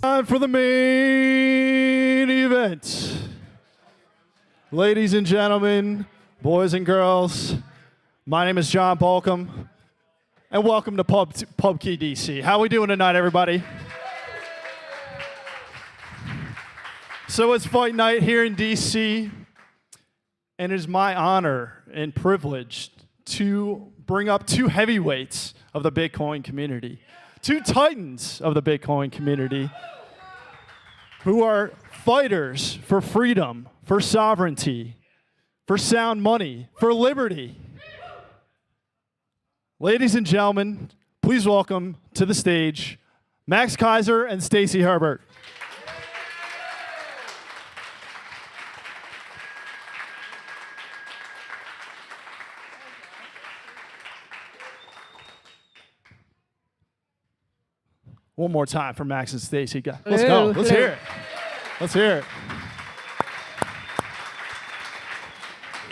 Time for the main event. Ladies and gentlemen, boys and girls, my name is John Balcom, and welcome to PubKey D.C. How are we doing tonight, everybody? So it's fight night here in D.C., and it is my honor and privilege to bring up two heavyweights of the Bitcoin community, two titans of the Bitcoin community, who are fighters for freedom, for sovereignty, for sound money, for liberty. Ladies and gentlemen, please welcome to the stage Max Keiser and Stacy Herbert. One more time for Max and Stacy. Let's go. Let's hear it. Let's hear it.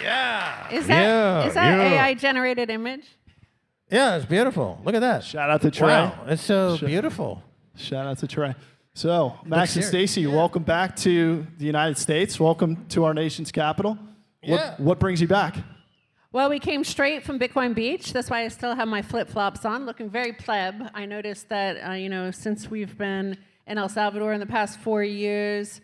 Yeah. Is that AI generated image? Yeah, it's beautiful. Look at that. Shout out to Trey. Wow, it's so beautiful. Shout out to Trey. So, Max and Stacy, welcome back to the United States. Welcome to our nation's capital. Yeah. What brings you back? Well, we came straight from Bitcoin Beach. That's why I still have my flip-flops on, looking very pleb. I noticed that, since we've been in El Salvador in the past 4 years,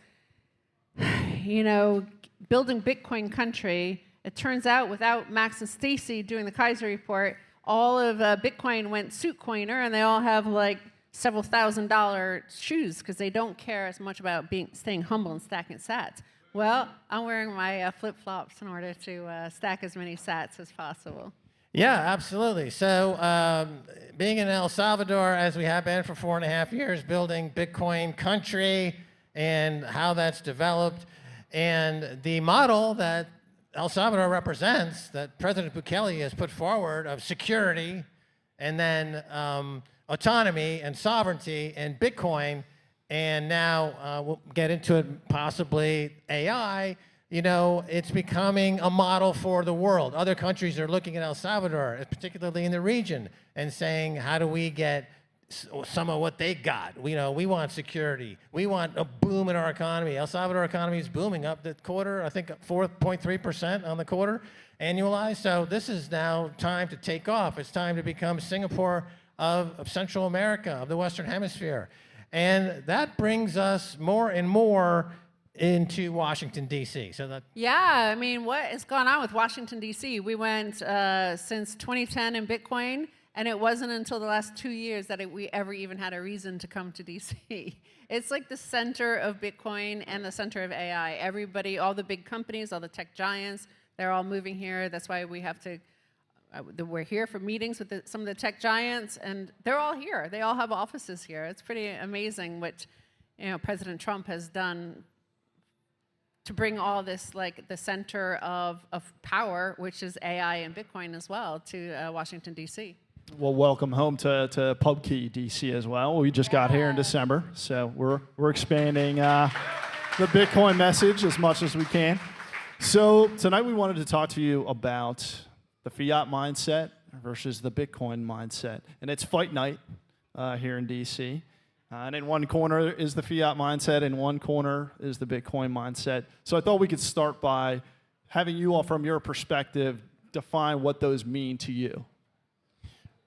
building Bitcoin country, it turns out without Max and Stacy doing the Keiser report, all of Bitcoin went suit coiner, and they all have like several $1,000 shoes because they don't care as much about staying humble and stacking sats. Well, I'm wearing my flip-flops in order to stack as many sats as possible. Yeah, absolutely. So being in El Salvador, as we have been for 4.5 years, building Bitcoin country and how that's developed, and the model that El Salvador represents, that President Bukele has put forward of security and then autonomy and sovereignty and Bitcoin, and now we'll get into it, possibly AI, it's becoming a model for the world. Other countries are looking at El Salvador, particularly in the region, and saying, how do we get some of what they got? We want security. We want a boom in our economy. El Salvador economy is booming up the quarter, I think 4.3% on the quarter annualized. So this is now time to take off. It's time to become Singapore of Central America, of the Western Hemisphere. And that brings us more and more into Washington, D.C. Yeah, what has gone on with Washington, D.C.? We went since 2010 in Bitcoin, and it wasn't until the last 2 years that we ever even had a reason to come to D.C. It's like the center of Bitcoin and the center of AI. Everybody, all the big companies, all the tech giants, they're all moving here. That's why we have to we're here for meetings with some of the tech giants, and they're all here. They all have offices here. It's pretty amazing what President Trump has done to bring all this, like the center of power, which is AI and Bitcoin as well, to Washington, D.C. Well, welcome home to PubKey D.C. as well. We just got here in December, so we're expanding the Bitcoin message as much as we can. So tonight we wanted to talk to you about the fiat mindset versus the Bitcoin mindset. And it's fight night here in D.C. And in one corner is the fiat mindset, in one corner is the Bitcoin mindset. So I thought we could start by having you all, from your perspective, define what those mean to you.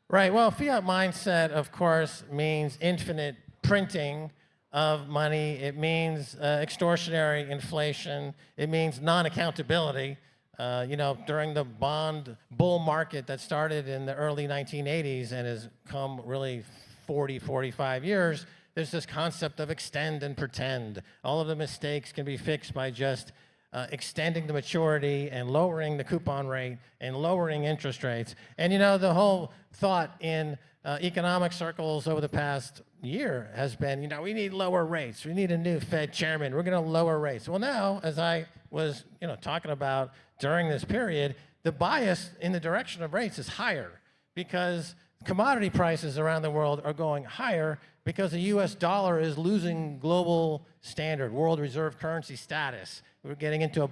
Right. Well, fiat mindset, of course, means infinite printing of money. It means extortionary inflation. It means non-accountability. During the bond bull market that started in the early 1980s and has come really 45 years, there's this concept of extend and pretend. All of the mistakes can be fixed by just extending the maturity and lowering the coupon rate and lowering interest rates. And the whole thought in economic circles over the past year has been, we need lower rates. We need a new Fed chairman. We're going to lower rates. Well, now, as I was talking about during this period, the bias in the direction of rates is higher because commodity prices around the world are going higher because the US dollar is losing global standard, world reserve currency status. We're getting into a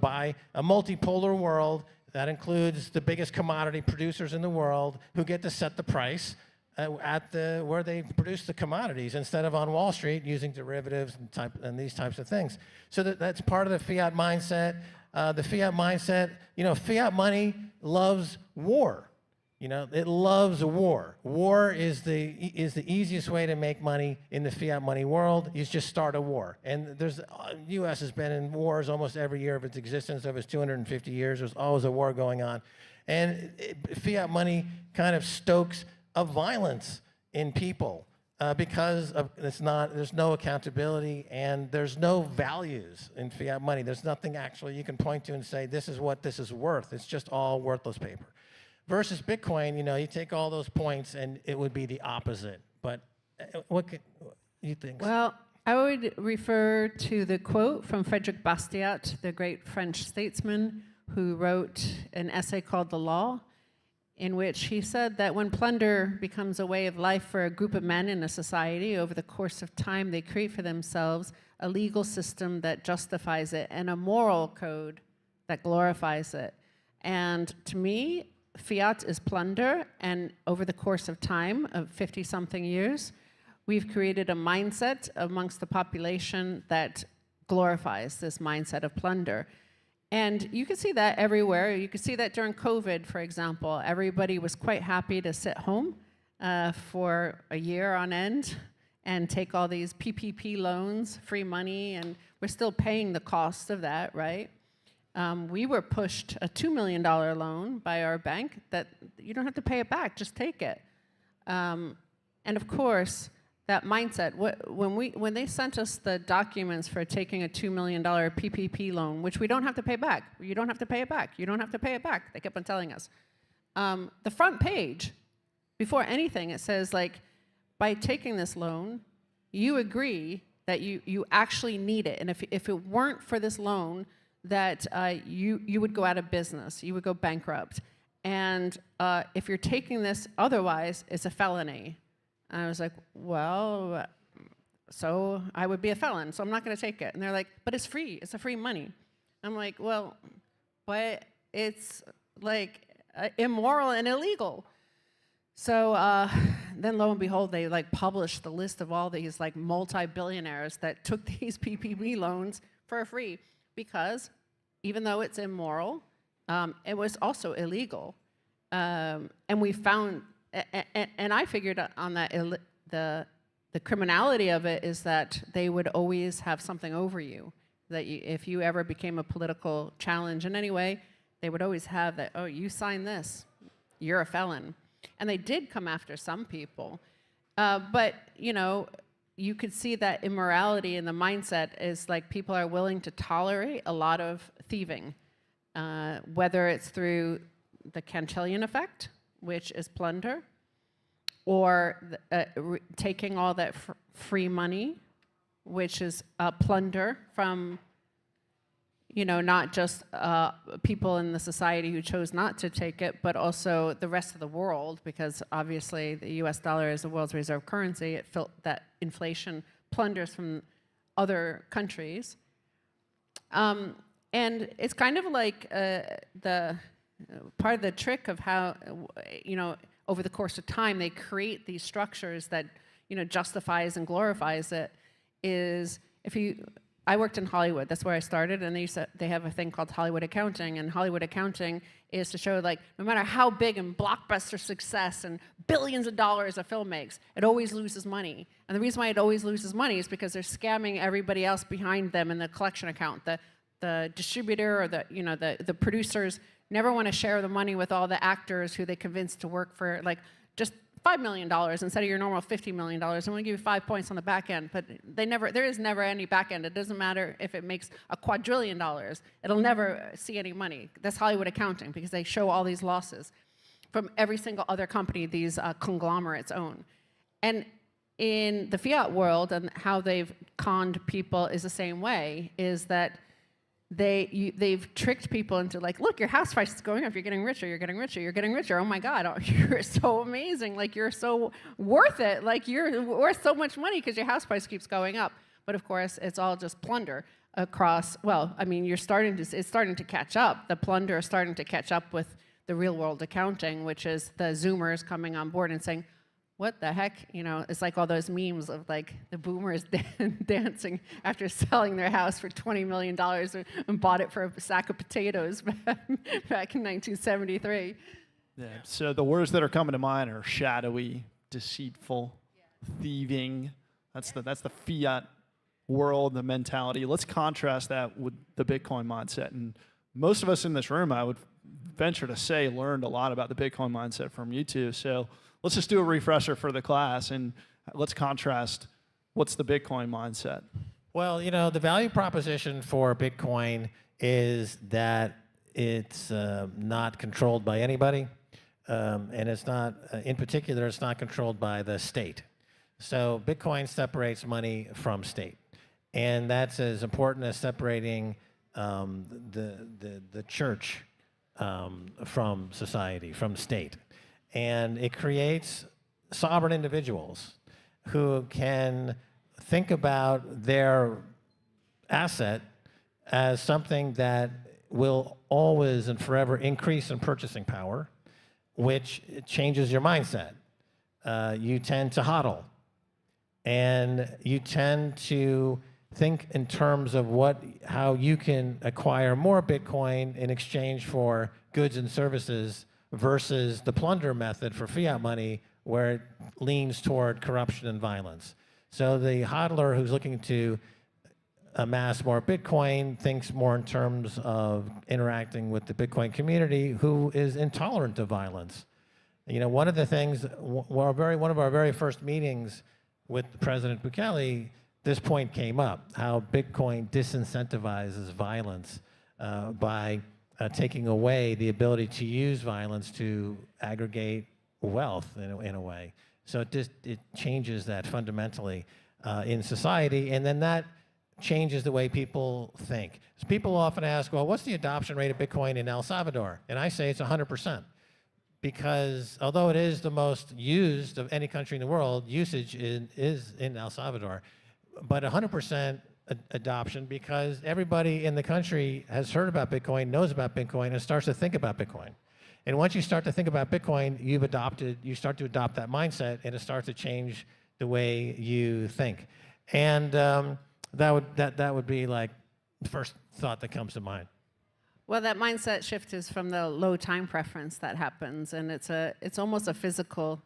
multipolar world that includes the biggest commodity producers in the world who get to set the price. where they produce the commodities instead of on Wall Street using derivatives and these types of things. So that's part of the fiat mindset. The fiat mindset, fiat money loves war. It loves a war. War is the easiest way to make money in the fiat money world. You just start a war. And the U.S. has been in wars almost every year of its existence over its 250 years. There's always a war going on. And fiat money kind of stokes a violence in people because there's no accountability and there's no values in fiat money. There's nothing actually you can point to and say, this is what this is worth. It's just all worthless paper. Versus Bitcoin, you take all those points and it would be the opposite. But what you think? Well, I would refer to the quote from Frederick Bastiat, the great French statesman who wrote an essay called The Law, in which he said that when plunder becomes a way of life for a group of men in a society, over the course of time they create for themselves a legal system that justifies it and a moral code that glorifies it. And to me, fiat is plunder, and over the course of time, of 50-something years, we've created a mindset amongst the population that glorifies this mindset of plunder. And you can see that everywhere. You can see that during COVID, for example. Everybody was quite happy to sit home for a year on end and take all these PPP loans, free money, and we're still paying the cost of that, right? We were pushed a $2 million loan by our bank that you don't have to pay it back, just take it. And of course, that mindset, when they sent us the documents for taking a $2 million PPP loan, which we don't have to pay back, you don't have to pay it back, you don't have to pay it back, they kept on telling us. The front page, before anything, it says, like, by taking this loan, you agree that you actually need it. And if it weren't for this loan, that you would go out of business, you would go bankrupt. And if you're taking this otherwise, it's a felony. And I was like, well, so I would be a felon, so I'm not going to take it. And they're like, but it's free, it's a free money. I'm like, well, but it's like immoral and illegal. So then lo and behold, they like published the list of all these like multi-billionaires that took these PPP loans for free, because even though it's immoral, it was also illegal. And we found, and I figured on that, the criminality of it is that they would always have something over you. That if you ever became a political challenge in any way, they would always have that, oh, you signed this, you're a felon. And they did come after some people. But, you could see that immorality in the mindset is like people are willing to tolerate a lot of thieving, whether it's through the Cantillon effect, which is plunder, or taking all that free money, which is plunder from, not just people in the society who chose not to take it, but also the rest of the world, because obviously the US dollar is the world's reserve currency. It felt that inflation plunders from other countries. And it's kind of like the part of the trick of how, over the course of time, they create these structures that, justifies and glorifies it, is I worked in Hollywood. That's where I started, and they have a thing called Hollywood accounting, and Hollywood accounting is to show, like, no matter how big and blockbuster success and billions of dollars a film makes, it always loses money. And the reason why it always loses money is because they're scamming everybody else behind them in the collection account. The distributor or the producers never want to share the money with all the actors who they convinced to work for, like, just $5 million instead of your normal $50 million. I'm going to give you 5 points on the back end, but there is never any back end. It doesn't matter if it makes $1 quadrillion. It'll never see any money. That's Hollywood accounting, because they show all these losses from every single other company these conglomerates own. And in the fiat world, and how they've conned people is the same way, is that they've tricked people into, like, look, your house price is going up, you're getting richer, you're getting richer, you're getting richer, oh my God, you're so amazing, like, you're so worth it, like, you're worth so much money because your house price keeps going up. But of course, it's all just plunder across, well, I mean, it's starting to catch up. The plunder is starting to catch up with the real world accounting, which is the Zoomers coming on board and saying, what the heck? You know, it's like all those memes of like the boomers dancing after selling their house for $20 million and bought it for a sack of potatoes back in 1973. Yeah. So the words that are coming to mind are shadowy, deceitful, thieving. That's the fiat world, the mentality. Let's contrast that with the Bitcoin mindset. And most of us in this room, I would venture to say, learned a lot about the Bitcoin mindset from you two. So let's just do a refresher for the class and let's contrast what's the Bitcoin mindset. Well, you know, the value proposition for Bitcoin is that it's not controlled by anybody, and it's not, in particular, it's not controlled by the state. So Bitcoin separates money from state, and that's as important as separating the church from society, from state. And it creates sovereign individuals who can think about their asset as something that will always and forever increase in purchasing power, which changes your mindset. You tend to hodl, and you tend to think in terms of how you can acquire more Bitcoin in exchange for goods and services versus the plunder method for fiat money, where it leans toward corruption and violence. So the hodler who's looking to amass more Bitcoin thinks more in terms of interacting with the Bitcoin community, who is intolerant of violence. You know, one of the things, one of our very first meetings with President Bukele, this point came up, how Bitcoin disincentivizes violence by taking away the ability to use violence to aggregate wealth in a way. So it changes that fundamentally in society, and then that changes the way people think. So people often ask, well, what's the adoption rate of Bitcoin in El Salvador? And I say it's 100%. Because although it is the most used of any country in the world, usage is in El Salvador. But 100% adoption, because everybody in the country has heard about Bitcoin, knows about Bitcoin, and starts to think about Bitcoin. And once you start to think about Bitcoin, you start to adopt that mindset, and it starts to change the way you think. And that would be like the first thought that comes to mind. Well, that mindset shift is from the low time preference that happens, and it's almost a physical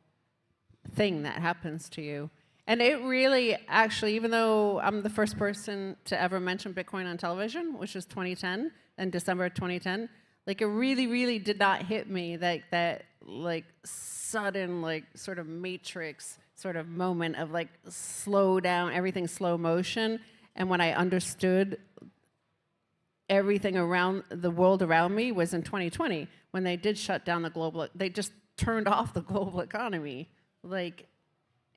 thing that happens to you. And it really, actually, even though I'm the first person to ever mention Bitcoin on television, which was 2010, in December of 2010, like it really, really did not hit me that like sudden, like sort of matrix sort of moment of like slow down, everything slow motion. And when I understood everything around the world around me was in 2020, when they did shut down they just turned off the global economy. Like,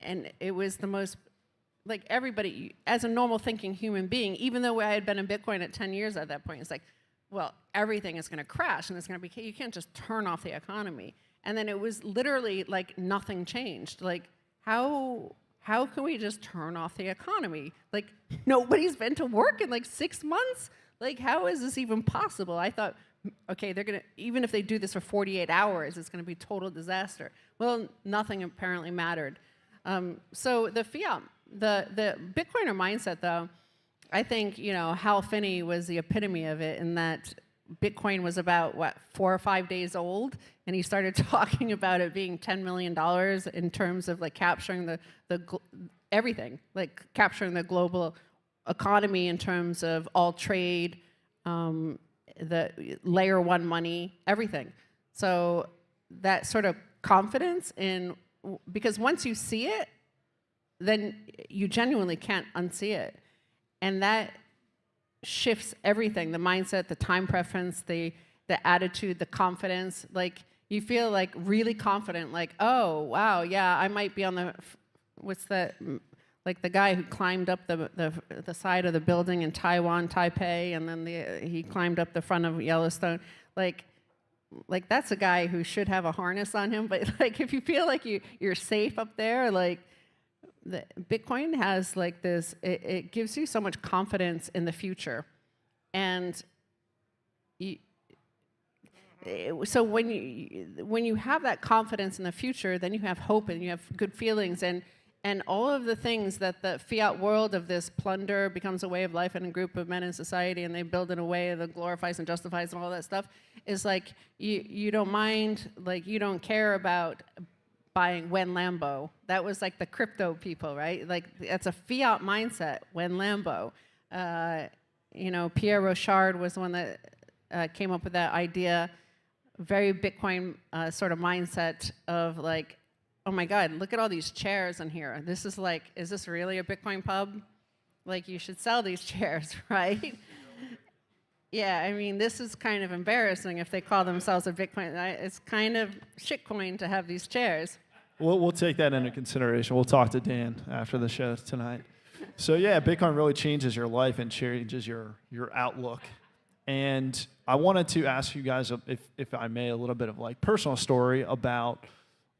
and it was the most, like everybody, as a normal thinking human being, even though I had been in Bitcoin at 10 years at that point, it's like, well, everything is gonna crash and it's gonna be, you can't just turn off the economy. And then it was literally like nothing changed. Like, how can we just turn off the economy? Like, nobody's been to work in like 6 months. Like, how is this even possible? I thought, okay, they're gonna, even if they do this for 48 hours, it's gonna be total disaster. Well, nothing apparently mattered. So the fiat, the Bitcoiner mindset though, I think, you know, Hal Finney was the epitome of it, in that Bitcoin was about, what, 4 or 5 days old, and he started talking about it being $10 million in terms of like capturing everything, like capturing the global economy in terms of all trade, the layer one money, everything. So that sort of confidence in, because once you see it, then you genuinely can't unsee it. And that shifts everything, the mindset, the time preference, the attitude, the confidence. Like, you feel like really confident, like, oh, wow, yeah, I might be on the, what's that, like the guy who climbed up the side of the building in Taiwan, Taipei, and then he climbed up the front of Yellowstone. Like that's a guy who should have a harness on him. But like, if you feel like you're safe up there, like the Bitcoin has like this, it gives you so much confidence in the future, and So when you have that confidence in the future, then you have hope and you have good feelings, and all of the things that the fiat world of this plunder becomes a way of life and a group of men in society, and they build in a way that glorifies and justifies and all that stuff, is like you don't mind, like you don't care about buying when Lambo. That was like the crypto people, right? Like that's a fiat mindset, when Lambo. You know, Pierre Rochard was the one that came up with that idea, very Bitcoin sort of mindset of like, oh my God, look at all these chairs in here. This is like, is this really a Bitcoin pub? Like you should sell these chairs, right? Yeah, I mean, this is kind of embarrassing if they call themselves a Bitcoin. It's kind of shitcoin to have these chairs. We'll take that into consideration. We'll talk to Dan after the show tonight. So yeah, Bitcoin really changes your life and changes your outlook. And I wanted to ask you guys, if I may, a little bit of like personal story about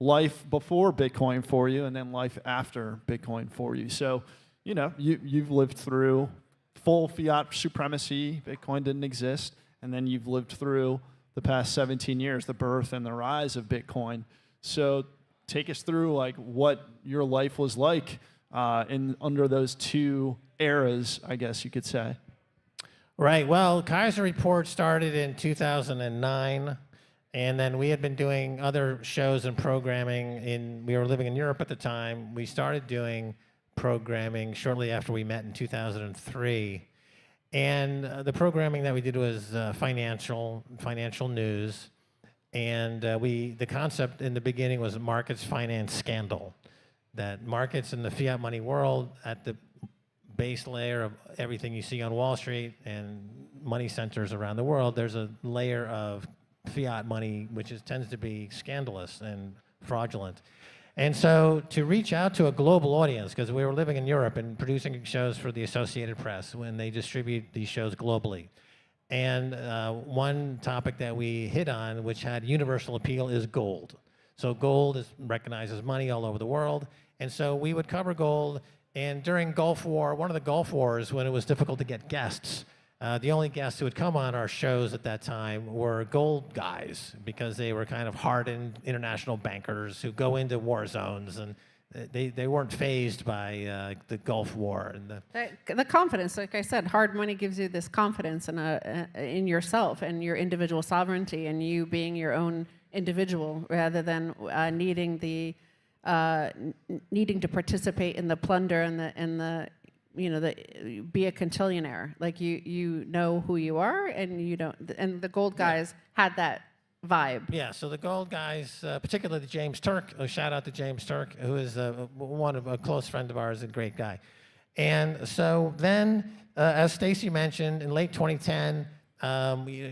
life before Bitcoin for you and then life after Bitcoin for you. So, you know, you've lived through full fiat supremacy, Bitcoin didn't exist, and then you've lived through the past 17 years, the birth and the rise of Bitcoin. So take us through like what your life was like under those two eras, I guess you could say. Right. Well, Keiser Report started in 2009, and then we had been doing other shows and programming. We were living in Europe at the time. We started doing programming shortly after we met in 2003, and the programming that we did was financial news, and the concept in the beginning was markets finance scandal, that markets in the fiat money world at the base layer of everything you see on Wall Street and money centers around the world, there's a layer of fiat money which tends to be scandalous and fraudulent. And so to reach out to a global audience, because we were living in Europe and producing shows for the Associated Press when they distribute these shows globally. And one topic that we hit on, which had universal appeal, is gold. So gold is recognized as money all over the world. And so we would cover gold. And during Gulf War, one of the Gulf Wars, when it was difficult to get guests, the only guests who would come on our shows at that time were gold guys, because they were kind of hardened international bankers who go into war zones, and they weren't fazed by the Gulf War. And the confidence, like I said, hard money gives you this confidence in yourself and your individual sovereignty and you being your own individual, rather than needing to participate in the plunder and the be a cantillionaire. Like you know who you are, and you don't. And the gold guys had that vibe. Yeah. So the gold guys, particularly James Turk. A shout out to James Turk, who is a close friend of ours, a great guy. And so then, as Stacy mentioned, in late 2010,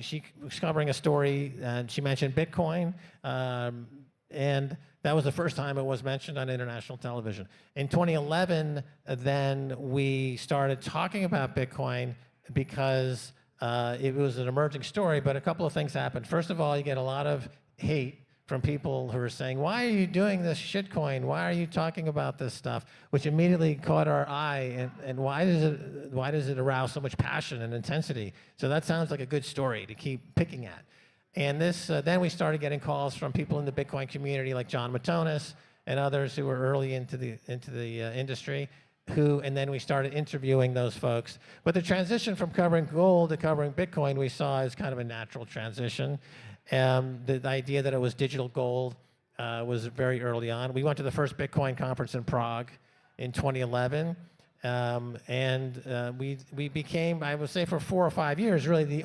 she was covering a story, and she mentioned Bitcoin, and that was the first time it was mentioned on international television. In 2011, then we started talking about Bitcoin because it was an emerging story, but a couple of things happened. First of all, you get a lot of hate from people who are saying, why are you doing this shitcoin? Why are you talking about this stuff? Which immediately caught our eye, and why does it arouse so much passion and intensity? So that sounds like a good story to keep picking at. And this, then we started getting calls from people in the Bitcoin community, like John Matonis and others who were early into the industry, and then we started interviewing those folks. But the transition from covering gold to covering Bitcoin we saw as kind of a natural transition. The idea that it was digital gold was very early on. We went to the first Bitcoin conference in Prague in 2011. We became, I would say, for 4 or 5 years, really the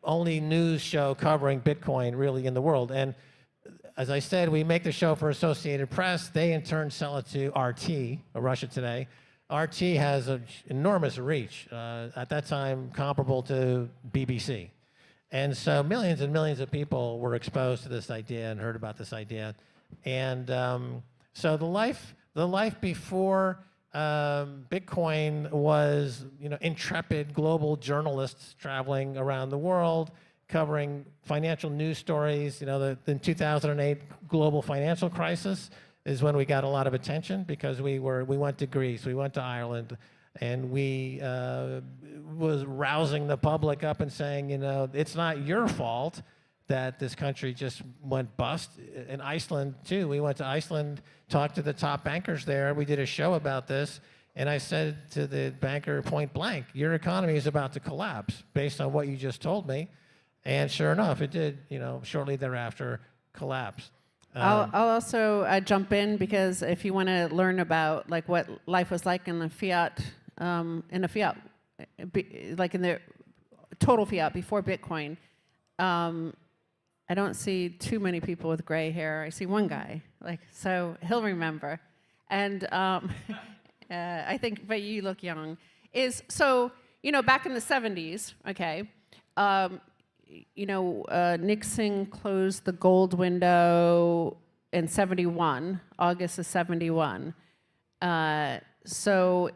only news show covering Bitcoin really in the world. And as I said, we make the show for Associated Press. They in turn sell it to RT, Russia Today. RT has an enormous reach, at that time comparable to BBC. And so millions and millions of people were exposed to this idea and heard about this idea. And so the life before Bitcoin was, intrepid global journalists traveling around the world, covering financial news stories. The 2008 global financial crisis is when we got a lot of attention, because we went to Greece, we went to Ireland, and we was rousing the public up and saying, it's not your fault that this country just went bust. In Iceland, too. We went to Iceland, talked to the top bankers there. We did a show about this. And I said to the banker point blank, your economy is about to collapse based on what you just told me. And sure enough, it did, shortly thereafter collapse. I'll also jump in because if you want to learn about like what life was like in the fiat, like in the total fiat before Bitcoin, I don't see too many people with gray hair. I see one guy, so he'll remember. And I think, but you look young. Back in the 70s, okay, Nixon closed the gold window in 71, August of 71. So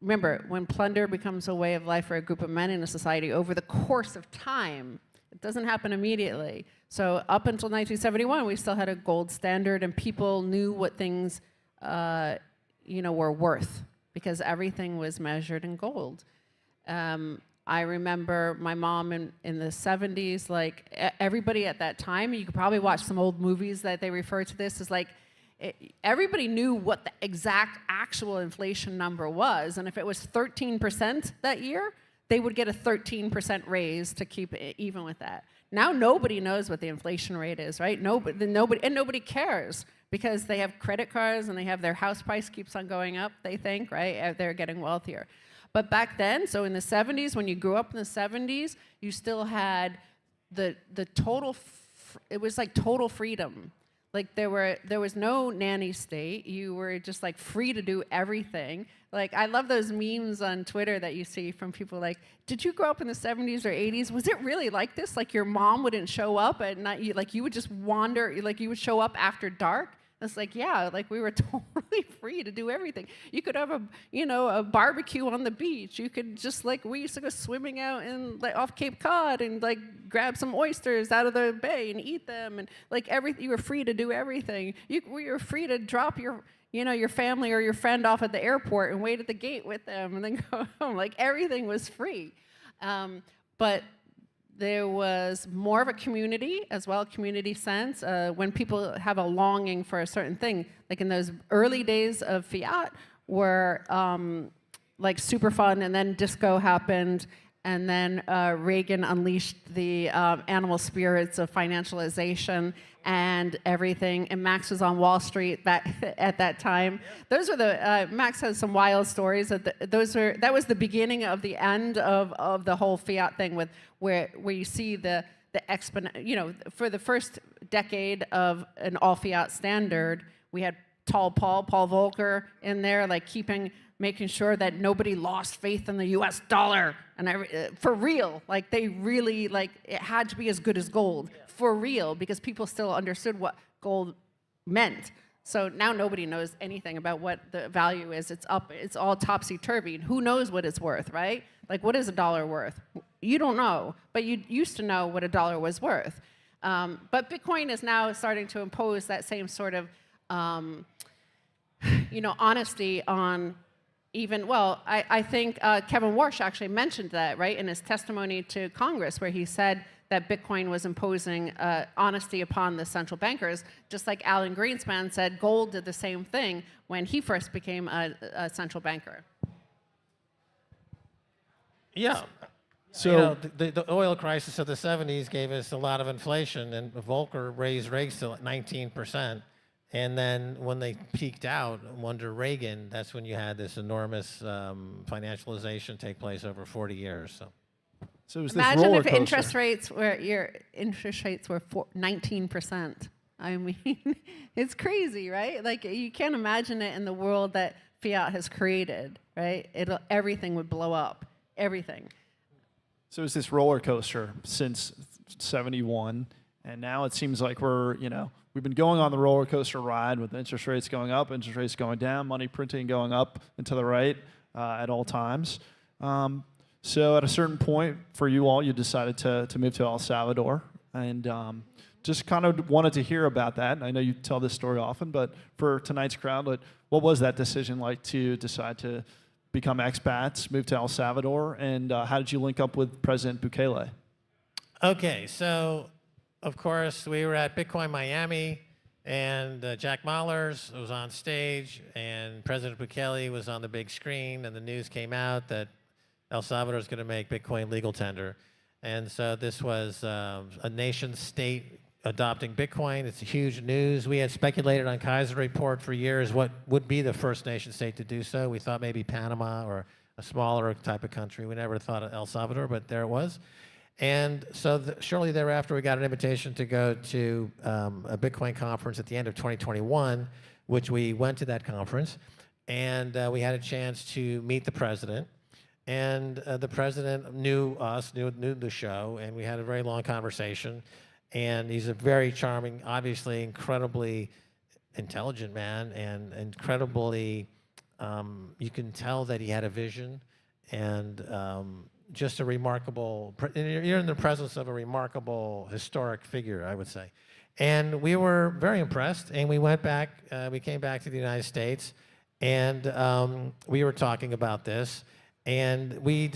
remember, when plunder becomes a way of life for a group of men in a society over the course of time, it doesn't happen immediately. So up until 1971, we still had a gold standard, and people knew what things, were worth because everything was measured in gold. I remember my mom in the 70s, everybody at that time, you could probably watch some old movies that they refer to this as everybody knew what the exact actual inflation number was, and if it was 13% that year, they would get a 13% raise to keep it even with that. Now nobody knows what the inflation rate is, right? Nobody cares because they have credit cards and they have their house price keeps on going up, they think, right? They're getting wealthier. But back then, so in the 70s, when you grew up in the 70s, you still had the total, it was like total freedom. There was no nanny state. You were just free to do everything. I love those memes on Twitter that you see from people did you grow up in the 70s or 80s? Was it really like this? Your mom wouldn't show up at night, you would just wander, you would show up after dark? It's yeah, we were totally free to do everything. You could have a barbecue on the beach. You could just we used to go swimming out in off Cape Cod and grab some oysters out of the bay and eat them, and everything. You were free to do everything. We were free to drop your family or your friend off at the airport and wait at the gate with them and then go home. Everything was free, but there was more of a community as well, community sense. When people have a longing for a certain thing, in those early days of fiat were super fun, and then disco happened, and then Reagan unleashed the animal spirits of financialization and everything, and Max was on Wall Street at that time. Those were Max has some wild stories. That was the beginning of the end of the whole fiat thing, where you see the exponent. For the first decade of an all fiat standard, we had Paul Volcker in there, making sure that nobody lost faith in the U.S. dollar, and for real, they really it had to be as good as gold. For real, because people still understood what gold meant. So now nobody knows anything about what the value is. It's all topsy-turvy. Who knows what it's worth, right? What is a dollar worth? You don't know, but you used to know what a dollar was worth. But Bitcoin is now starting to impose that same sort of, honesty on I think Kevin Warsh actually mentioned that, right, in his testimony to Congress, where he said that Bitcoin was imposing honesty upon the central bankers, just like Alan Greenspan said gold did the same thing when he first became a central banker. Yeah. So the oil crisis of the 70s gave us a lot of inflation, and Volcker raised rates to 19%. And then when they peaked out under Reagan, that's when you had this enormous financialization take place over 40 years. So it was imagine this roller if coaster. your interest rates were 19%. I mean, it's crazy, right? You can't imagine it in the world that fiat has created, right? Everything would blow up, everything. So it's this roller coaster since 71, and now it seems like we've been going on the roller coaster ride with interest rates going up, interest rates going down, money printing going up and to the right at all times. So at a certain point for you all, you decided to move to El Salvador, and just kind of wanted to hear about that. I know you tell this story often, but for tonight's crowd, what was that decision like to decide to become expats, move to El Salvador, and how did you link up with President Bukele? Okay, so of course, we were at Bitcoin Miami, and Jack Mallers was on stage, and President Bukele was on the big screen, and the news came out that El Salvador is going to make Bitcoin legal tender. And so this was a nation state adopting Bitcoin. It's huge news. We had speculated on Keiser report for years what would be the first nation state to do so. We thought maybe Panama or a smaller type of country. We never thought of El Salvador, but there it was. And so shortly thereafter, we got an invitation to go to a Bitcoin conference at the end of 2021, which we went to that conference. And we had a chance to meet the president. And the president knew us, knew the show, and we had a very long conversation. And he's a very charming, obviously incredibly intelligent man, and incredibly, you can tell that he had a vision, and just a remarkable, you're in the presence of a remarkable historic figure, I would say. And we were very impressed, and we went back, we came back to the United States, and we were talking about this, and we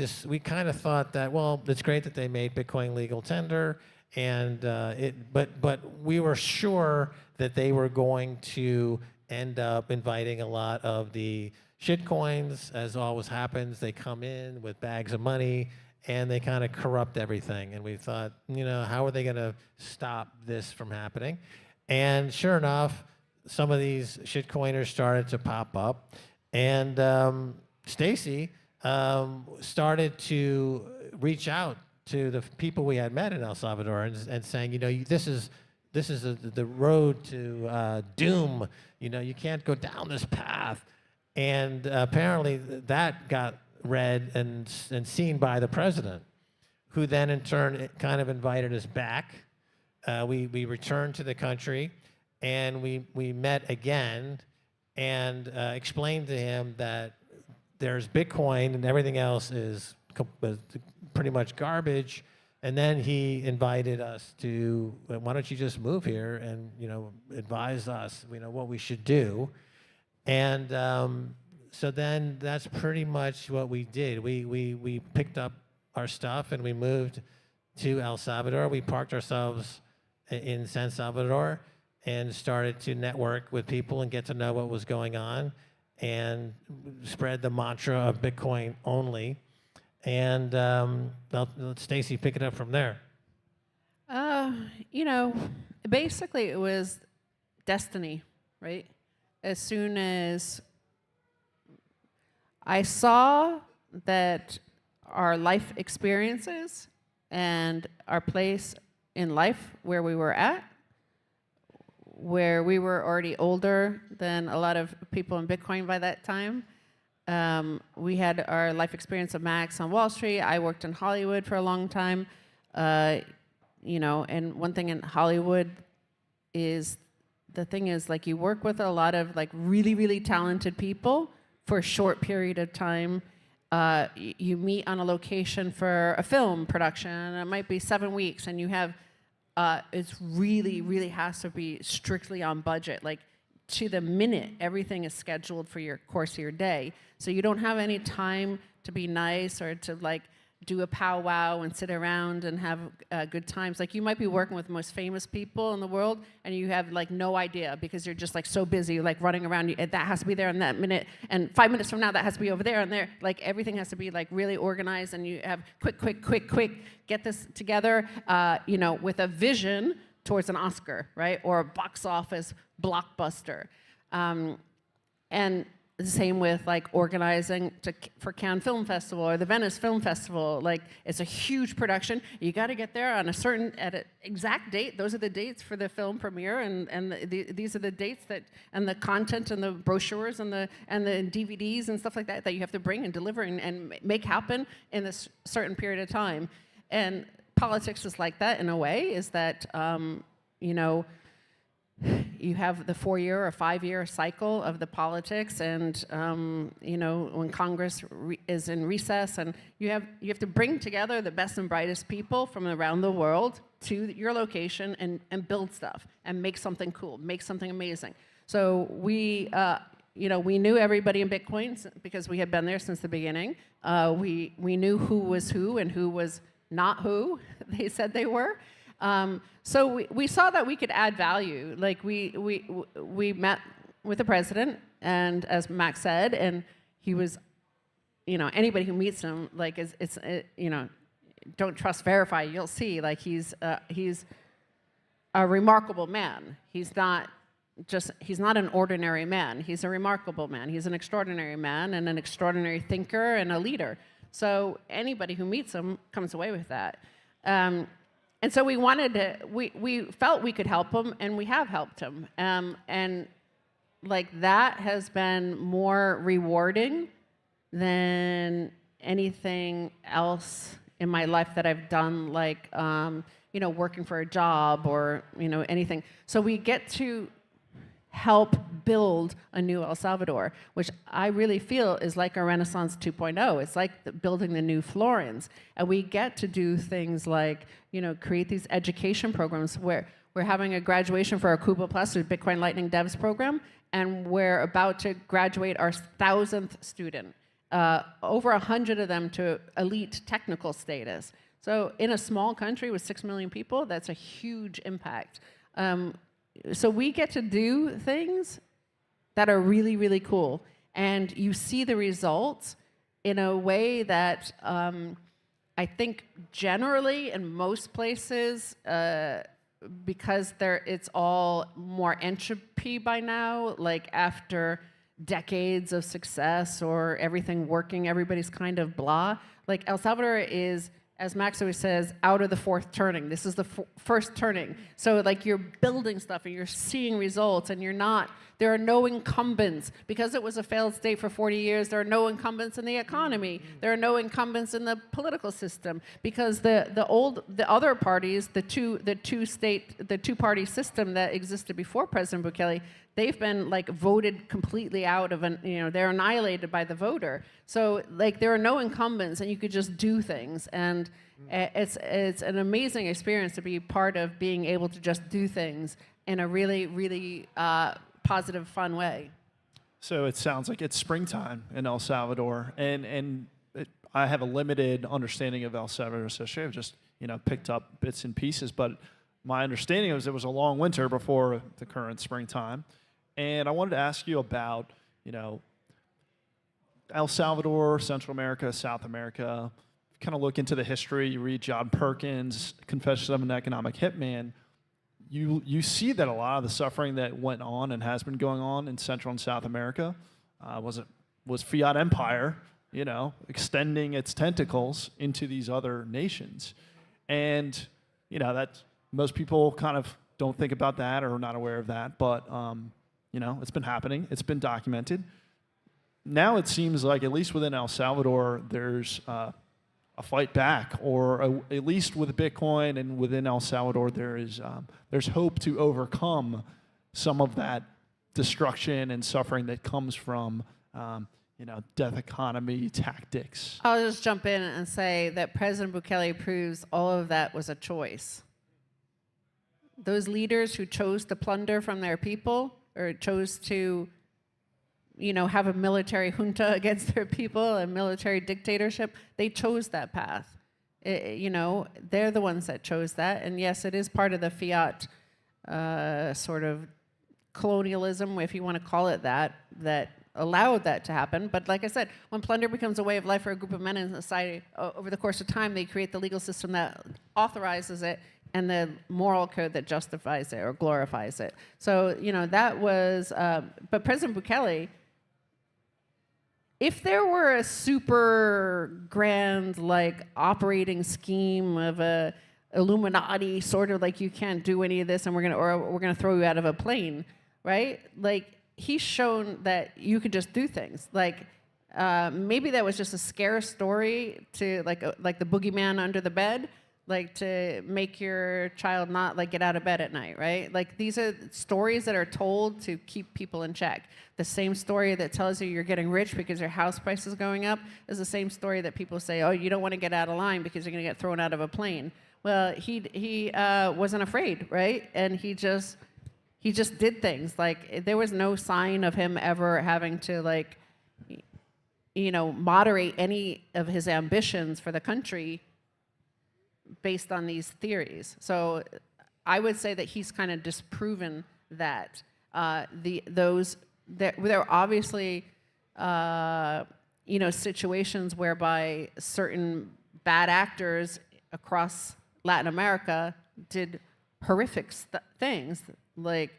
kind of thought that, well, it's great that they made Bitcoin legal tender, and but we were sure that they were going to end up inviting a lot of the shitcoins, as always happens. They come in with bags of money, and they kind of corrupt everything. And we thought, you know, how are they going to stop this from happening? And sure enough, some of these shitcoiners started to pop up. And Stacy started to reach out to the people we had met in El Salvador and saying, you know, this is the road to doom. You know, you can't go down this path. And apparently that got read and seen by the president, who then in turn kind of invited us back. We returned to the country, and we met again and explained to him that there's Bitcoin and everything else is pretty much garbage. And then he invited us to, why don't you just move here and, you know, advise us, you know, what we should do. And so then that's pretty much what we did. We picked up our stuff and we moved to El Salvador. We parked ourselves in San Salvador and started to network with people and get to know what was going on and spread the mantra of Bitcoin only. And let Stacy pick it up from there. You know, basically it was destiny, right? As soon as I saw that our life experiences and our place in life where we were at, where we were already older than a lot of people in Bitcoin by that time. We had our life experience of Max on Wall Street. I worked in Hollywood for a long time. You know, and one thing in Hollywood is, the thing is, like, you work with a lot of like really, really talented people for a short period of time. You meet on a location for a film production, and it might be 7 weeks, and you have, it's really has to be strictly on budget. Like, to the minute, everything is scheduled for your course of your day. So you don't have any time to be nice or to like do a powwow and sit around and have good times. Like, you might be working with the most famous people in the world and you have like no idea because you're just like so busy, like running around. That has to be there in that minute, and 5 minutes from now that has to be over there and there. Like, everything has to be like really organized, and you have quick, get this together, you know, with a vision towards an Oscar, right? Or a box office blockbuster. And the same with like organizing for Cannes Film Festival or the Venice Film Festival. Like, it's a huge production. You got to get there on a certain, at an exact date. Those are the dates for the film premiere, and these are the dates that, and the content and the brochures and the DVDs and stuff like that that you have to bring and deliver and make happen in this certain period of time. And politics is like that in a way, is that, you know, you have the 4-year or 5-year cycle of the politics, and you know, when Congress is in recess, and you have to bring together the best and brightest people from around the world to your location and build stuff and make something cool, make something amazing. So we, you know, we knew everybody in Bitcoin because we had been there since the beginning. We knew who was who and who was not who they said they were. So we saw that we could add value. Like we met with the president, and as Max said, and he was, anybody who meets him, like don't trust, verify. You'll see, like he's a remarkable man. He's not an ordinary man. He's a remarkable man. He's an extraordinary man and an extraordinary thinker and a leader. So anybody who meets him comes away with that. And so we felt we could help him, and we have helped him. And like that has been more rewarding than anything else in my life that I've done, like, working for a job or, anything. So we get to help build a new El Salvador, which I really feel is like a Renaissance 2.0. It's like building the new Florence. And we get to do things like, create these education programs where we're having a graduation for our Cuba Plus, or Bitcoin Lightning Devs program, and we're about to graduate our 1,000th student, over 100 of them to elite technical status. So in a small country with 6 million people, that's a huge impact. So we get to do things that are really, really cool. And you see the results in a way that I think generally in most places, because it's all more entropy by now, like after decades of success or everything working, everybody's kind of blah. Like El Salvador is, as Max always says, out of the fourth turning. This is the first turning. So like you're building stuff and you're seeing results, and there are no incumbents. Because it was a failed state for 40 years, there are no incumbents in the economy. There are no incumbents in the political system. Because the other parties, the two-party system that existed before President Bukele, they've been like voted completely out of they're annihilated by the voter. So like there are no incumbents, and you could just do things. And it's an amazing experience to be part of being able to just do things in a really, really positive, fun way. So it sounds like it's springtime in El Salvador, and I have a limited understanding of El Salvador, so I've just picked up bits and pieces. But my understanding was it was a long winter before the current springtime, and I wanted to ask you about El Salvador, Central America, South America. Kind of look into the history. You read John Perkins' Confessions of an Economic Hitman. You see that a lot of the suffering that went on and has been going on in Central and South America was fiat empire, extending its tentacles into these other nations, and that most people kind of don't think about that or are not aware of that, but it's been happening. It's been documented. Now it seems like, at least within El Salvador, there's a fight back, or at least with Bitcoin and within El Salvador, there's hope to overcome some of that destruction and suffering that comes from death economy tactics. I'll just jump in and say that President Bukele proves all of that was a choice. Those leaders who chose to plunder from their people, or chose to have a military junta against their people, a military dictatorship, they chose that path. They're the ones that chose that. And yes, it is part of the fiat sort of colonialism, if you want to call it that allowed that to happen. But like I said, when plunder becomes a way of life for a group of men in society, over the course of time, they create the legal system that authorizes it and the moral code that justifies it or glorifies it. So, that was, but President Bukele, if there were a super grand, like, operating scheme of a Illuminati, sort of like you can't do any of this, and we're gonna throw you out of a plane, right? Like, he's shown that you could just do things. Like, maybe that was just a scare story to like the boogeyman under the bed, like to make your child not like get out of bed at night, right? Like, these are stories that are told to keep people in check. The same story that tells you you're getting rich because your house price is going up is the same story that people say, oh, you don't want to get out of line because you're going to get thrown out of a plane. Well, he wasn't afraid, right? And he just did things. Like, there was no sign of him ever having to, like, moderate any of his ambitions for the country, based on these theories. So I would say that he's kind of disproven that. There are obviously situations whereby certain bad actors across Latin America did horrific things,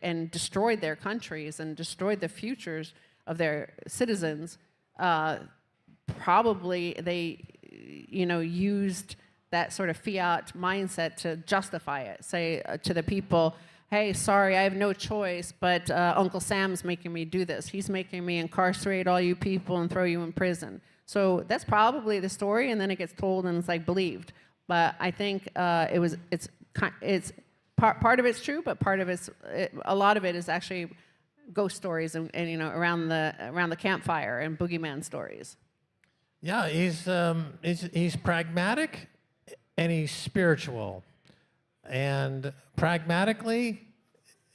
and destroyed their countries and destroyed the futures of their citizens. Probably they, used that sort of fiat mindset to justify it. Say to the people, hey, sorry, I have no choice, but Uncle Sam's making me do this. He's making me incarcerate all you people and throw you in prison. So that's probably the story, and then it gets told and it's believed. But I think it's part of it's true, but a lot of it is actually ghost stories and around the campfire and boogeyman stories. Yeah, he's pragmatic and he's spiritual. And pragmatically,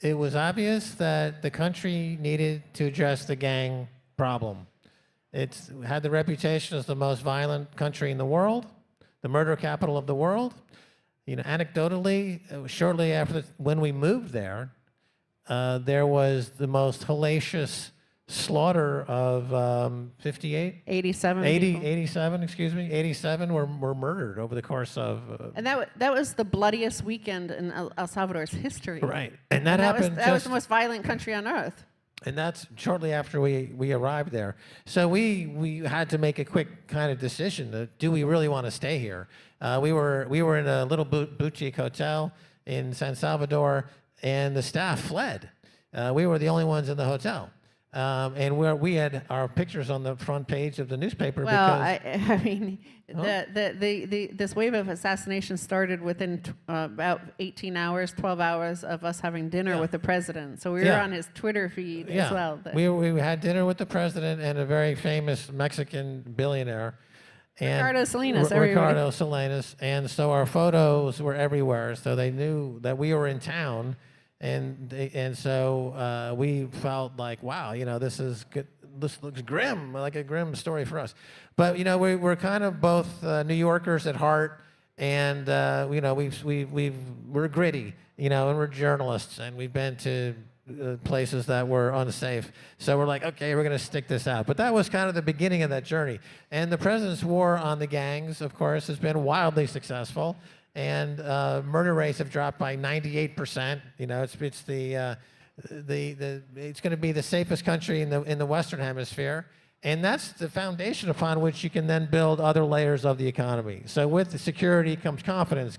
it was obvious that the country needed to address the gang problem. It's had the reputation as the most violent country in the world, the murder capital of the world. Anecdotally, shortly after when we moved there was the most hellacious slaughter of 58? 87 people. 87 were murdered over the course of... and that was the bloodiest weekend in El Salvador's history. Right. And that happened that was the most violent country on earth. And that's shortly after we arrived there. So we had to make a quick kind of decision. Do we really want to stay here? We were in a little boutique hotel in San Salvador, and the staff fled. We were the only ones in the hotel. And we had our pictures on the front page of the newspaper. Well, because, I mean, this wave of assassination started within about 18 hours, 12 hours of us having dinner with the president. So we were on his Twitter feed as well. We had dinner with the president and a very famous Mexican billionaire. Ricardo Salinas. Ricardo Salinas. And so our photos were everywhere. So they knew that we were in town. And so we felt like, wow, this is good. This looks grim, like a grim story for us. But we're kind of both New Yorkers at heart, and we're gritty, and we're journalists, and we've been to places that were unsafe. So we're like, okay, we're going to stick this out. But that was kind of the beginning of that journey. And the president's war on the gangs, of course, has been wildly successful. And murder rates have dropped by 98%. It's going to be the safest country in the Western Hemisphere, and that's the foundation upon which you can then build other layers of the economy. So with the security comes confidence.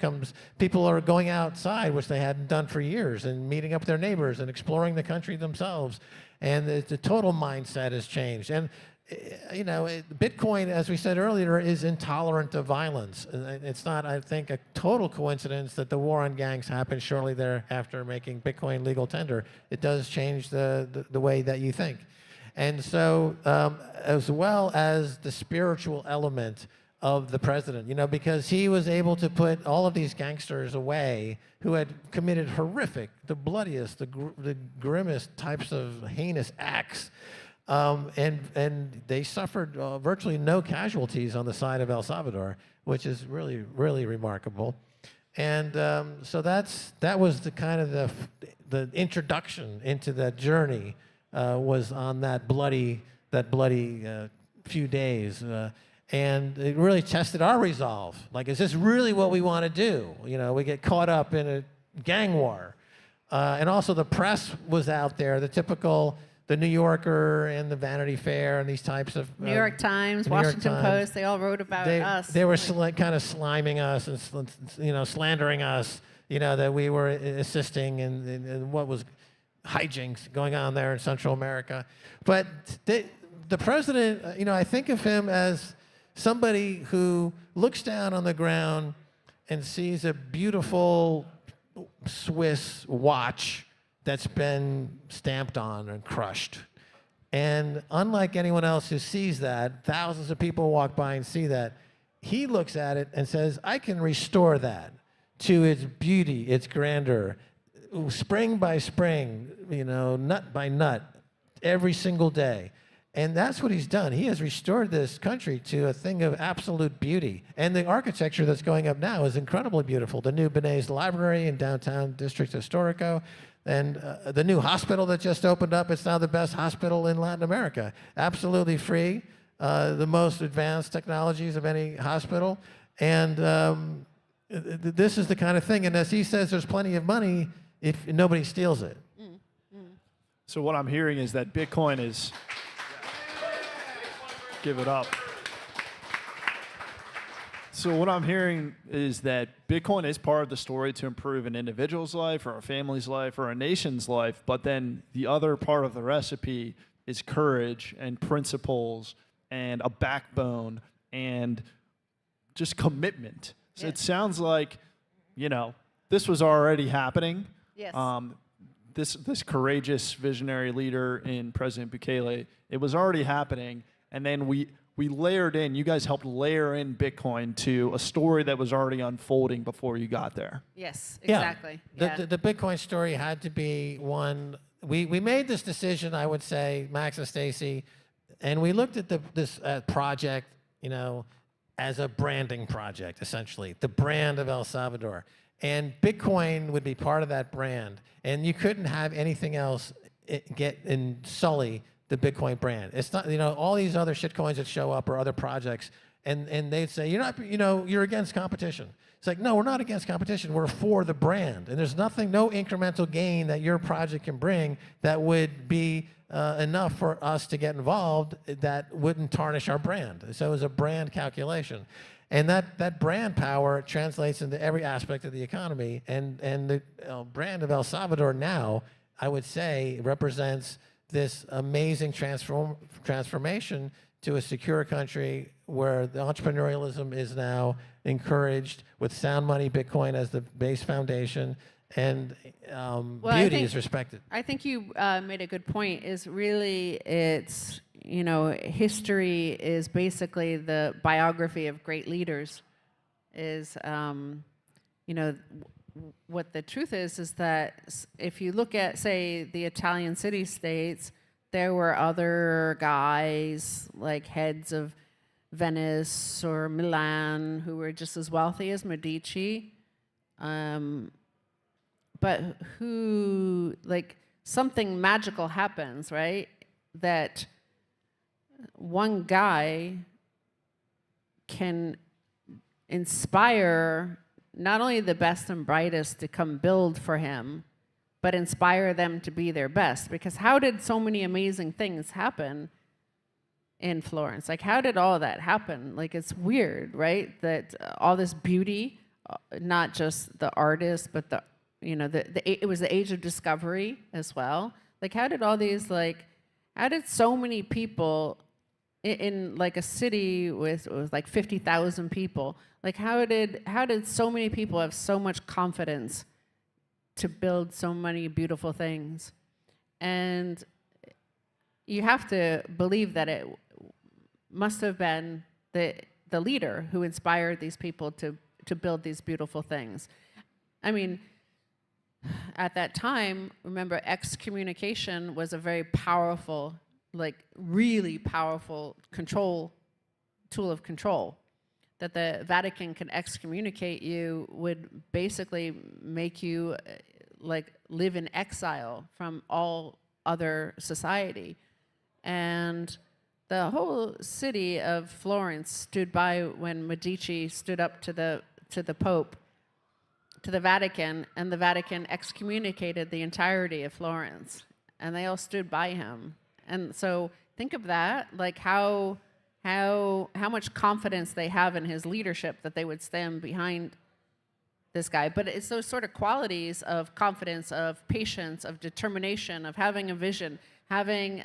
People are going outside, which they hadn't done for years, and meeting up with their neighbors and exploring the country themselves. And the total mindset has changed. And Bitcoin, as we said earlier, is intolerant of violence. It's not, I think, a total coincidence that the war on gangs happened shortly thereafter making Bitcoin legal tender. It does change the way that you think. And so, as well as the spiritual element of the president, because he was able to put all of these gangsters away who had committed horrific, the bloodiest, the grimmest types of heinous acts. And they suffered virtually no casualties on the side of El Salvador, which is really, really remarkable. And so that was the kind of the introduction into that journey was on that bloody few days. And it really tested our resolve. Like, is this really what we want to do? We get caught up in a gang war. And also the press was out there, the typical... The New Yorker and the Vanity Fair and these types of... New York Times, Washington Post, they all wrote about us. They were kind of sliming us and slandering us, that we were assisting in what was hijinks going on there in Central America. But the president, I think of him as somebody who looks down on the ground and sees a beautiful Swiss watch that's been stamped on and crushed. And unlike anyone else who sees that, thousands of people walk by and see that, he looks at it and says, I can restore that to its beauty, its grandeur, spring by spring, nut by nut, every single day. And that's what he's done. He has restored this country to a thing of absolute beauty. And the architecture that's going up now is incredibly beautiful. The new Benet's Library in downtown District Historico, and the new hospital that just opened up. It's now the best hospital in Latin America. Absolutely free, the most advanced technologies of any hospital. And this is the kind of thing. And as he says, there's plenty of money if nobody steals it. So what I'm hearing is that Bitcoin is... Give it up. So what I'm hearing is that Bitcoin is part of the story to improve an individual's life or a family's life or a nation's life, but then the other part of the recipe is courage and principles and a backbone and just commitment. So it sounds like, this was already happening. Yes. This courageous visionary leader in President Bukele, it was already happening. And then we layered in, you guys helped layer in Bitcoin to a story that was already unfolding before you got there. Yes, exactly. Yeah. The Bitcoin story had to be one. We made this decision, I would say, Max and Stacy, and we looked at this project, as a branding project, essentially, the brand of El Salvador. And Bitcoin would be part of that brand. And you couldn't have anything else sully the Bitcoin brand. It's not, all these other shitcoins that show up or other projects, and they'd say, you're against competition. It's like, no, we're not against competition. We're for the brand. And there's no incremental gain that your project can bring that would be enough for us to get involved that wouldn't tarnish our brand. So it was a brand calculation. And that brand power translates into every aspect of the economy. And the brand of El Salvador now, I would say, represents this amazing transformation to a secure country where the entrepreneurialism is now encouraged with sound money, Bitcoin as the base foundation, and beauty is respected. I think you made a good point. Is really it's history is basically the biography of great leaders. Is what the truth is that if you look at, say, the Italian city-states, there were other guys like heads of Venice or Milan who were just as wealthy as Medici, but who, something magical happens, right? That one guy can inspire not only the best and brightest to come build for him, but inspire them to be their best. Because how did so many amazing things happen in Florence? How did all that happen? It's weird, right? That all this beauty, not just the artists, but it was the age of discovery as well. How did all these, how did so many people in a city with 50,000 people, how did so many people have so much confidence to build so many beautiful things? And you have to believe that it must have been the leader who inspired these people to build these beautiful things. I mean, at that time, remember, excommunication was a very powerful, really powerful tool of control. That the Vatican can excommunicate you would basically make you live in exile from all other society. And the whole city of Florence stood by when Medici stood up to the Pope, to the Vatican, and the Vatican excommunicated the entirety of Florence. And they all stood by him. And so think of that, how much confidence they have in his leadership that they would stand behind this guy. But it's those sort of qualities of confidence, of patience, of determination, of having a vision, having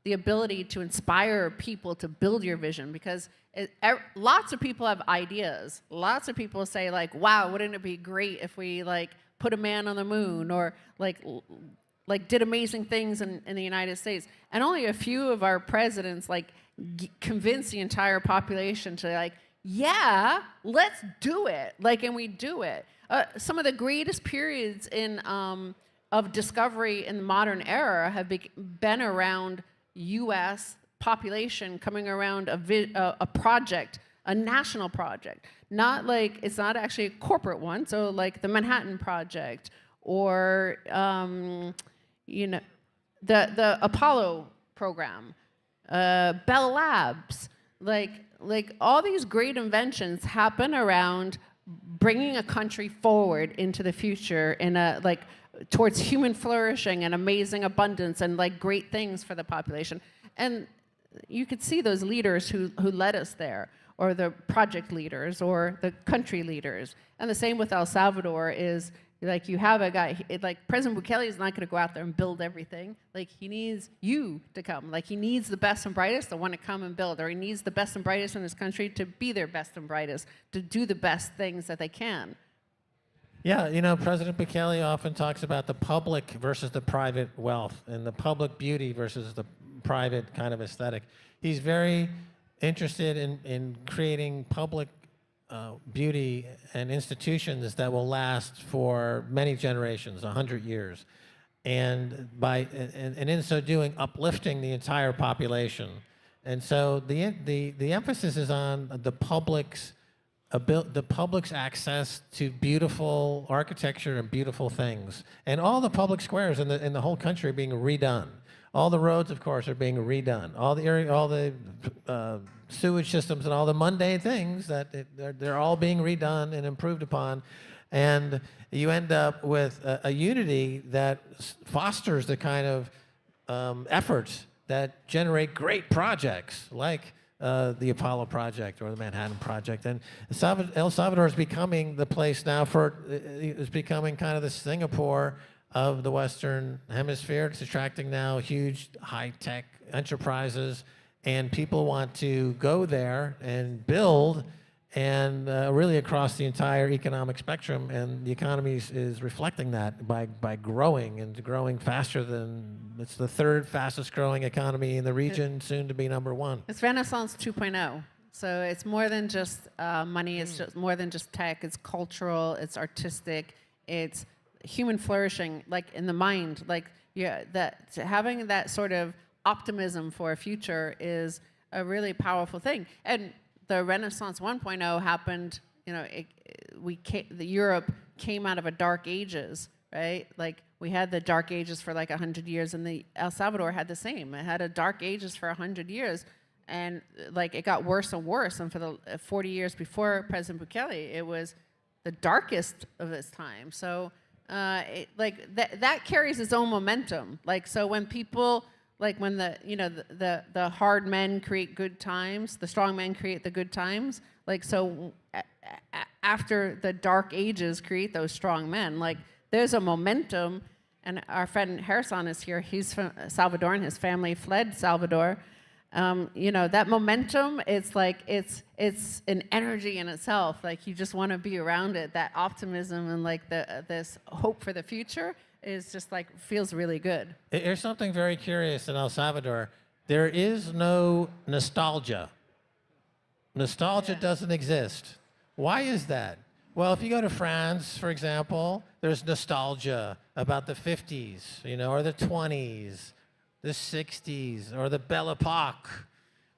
the ability to inspire people to build your vision. Because lots of people have ideas. Lots of people say, wow, wouldn't it be great if we put a man on the moon, or did amazing things in the United States. And only a few of our presidents convince the entire population to yeah, let's do it. And we do it. Some of the greatest periods of discovery in the modern era have been around U.S. population coming around a project, a national project. Not like, it's not actually a corporate one, so like the Manhattan Project or, you know, the Apollo program, Bell Labs, like all these great inventions happen around bringing a country forward into the future in a like towards human flourishing and amazing abundance and like great things for the population. And you could see those leaders who led us there, or the project leaders or the country leaders. And the same with El Salvador is, like, you have a guy, like President Bukele is not going to go out there and build everything. Like, he needs you to come. Like, he needs the best and brightest to want to come and build, or he needs the best and brightest in his country to be their best and brightest, to do the best things that they can. Yeah, you know, President Bukele often talks about the public versus the private wealth, and the public beauty versus the private kind of aesthetic. He's very interested in creating public beauty and institutions that will last for many generations, 100 years, and in so doing, uplifting the entire population. And so the emphasis is on the public's access to beautiful architecture and beautiful things, and all the public squares in the whole country are being redone. All the roads, of course, are being redone. All the sewage systems and all the mundane things they're all being redone and improved upon, and you end up with a unity that fosters the kind of efforts that generate great projects like the Apollo project or the Manhattan project. And El Salvador is becoming the place now is becoming kind of the Singapore of the Western Hemisphere. It's attracting now huge high-tech enterprises, and people want to go there and build, and really across the entire economic spectrum, and the economy is reflecting that by growing, and growing faster than, it's the third fastest growing economy in the region, soon to be #1. It's Renaissance 2.0. So it's more than just money, it's just more than just tech, it's cultural, it's artistic, it's human flourishing, like in the mind, like, yeah, that having that sort of optimism for a future is a really powerful thing. And the Renaissance 1.0 happened, you know, Europe came out of a dark ages, right? Like, we had the dark ages for like 100 years, and El Salvador had the same. It had a dark ages for 100 years, and like it got worse and worse. And for the 40 years before President Bukele, it was the darkest of its time. So that carries its own momentum. Like, so when people, like when the hard men create good times, the strong men create the good times. Like, so after the dark ages create those strong men, like there's a momentum. And our friend Harrison is here. He's from Salvadoran. His family fled Salvador. You know, that momentum, it's like, it's an energy in itself. Like, you just want to be around it. That optimism and like this hope for the future is just like, feels really good. There's something very curious in El Salvador. There is no nostalgia. Nostalgia doesn't exist. Why is that? Well, if you go to France, for example, there's nostalgia about the 50s, you know, or the 20s, the 60s, or the Belle Epoque,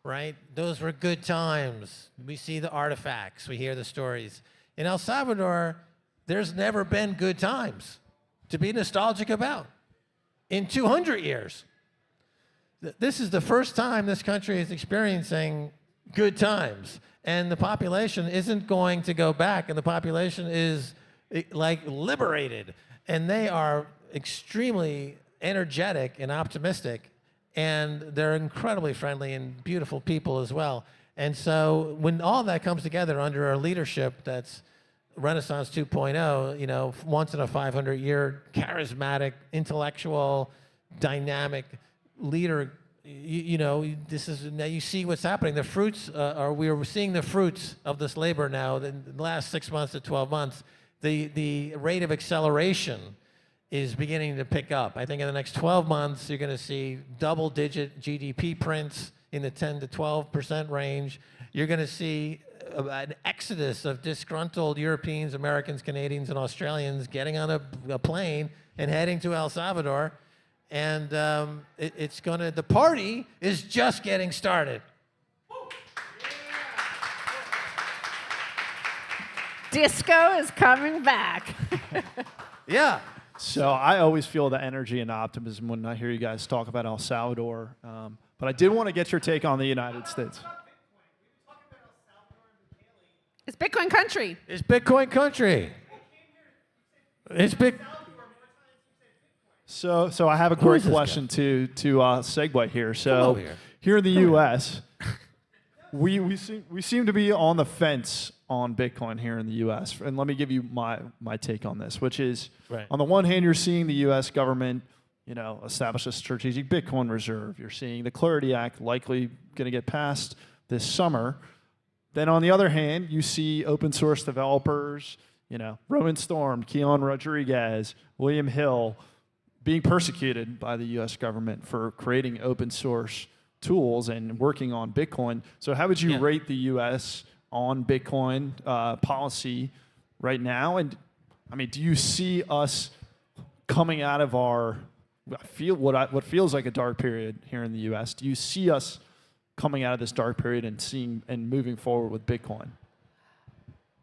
right? Those were good times. We see the artifacts, we hear the stories. In El Salvador, there's never been good times to be nostalgic about in 200 years. This is the first time this country is experiencing good times, and the population isn't going to go back, and the population is like liberated, and they are extremely energetic and optimistic, and they're incredibly friendly and beautiful people as well. And so when all that comes together under a leadership that's Renaissance 2.0, you know, once in a 500-year, charismatic, intellectual, dynamic leader, you know, this is, now you see what's happening. The fruits we're seeing the fruits of this labor now. In the last 6 months to 12 months, the rate of acceleration is beginning to pick up. I think in the next 12 months, you're going to see double-digit GDP prints in the 10 to 12% range. You're going to see an exodus of disgruntled Europeans, Americans, Canadians, and Australians getting on a plane and heading to El Salvador. And the party is just getting started. Disco is coming back. Yeah. So I always feel the energy and optimism when I hear you guys talk about El Salvador. But I did want to get your take on the United States. It's Bitcoin country. It's Bitcoin country. It's big. So I have a Who great is this question to segue here. So over here. here in the U.S., we seem to be on the fence on Bitcoin here in the U.S. And let me give you my take on this, which is, Right. on the one hand, you're seeing the U.S. government, establish a strategic Bitcoin reserve. You're seeing the Clarity Act likely going to get passed this summer. Then on the other hand, you see open source developers, Roman Storm, Keon Rodriguez, William Hill, being persecuted by the U.S. government for creating open source tools and working on Bitcoin. So how would you rate the U.S. on Bitcoin policy right now? And I mean, do you see us coming out of what feels like a dark period here in the U.S.? Do you see us coming out of this dark period and moving forward with Bitcoin?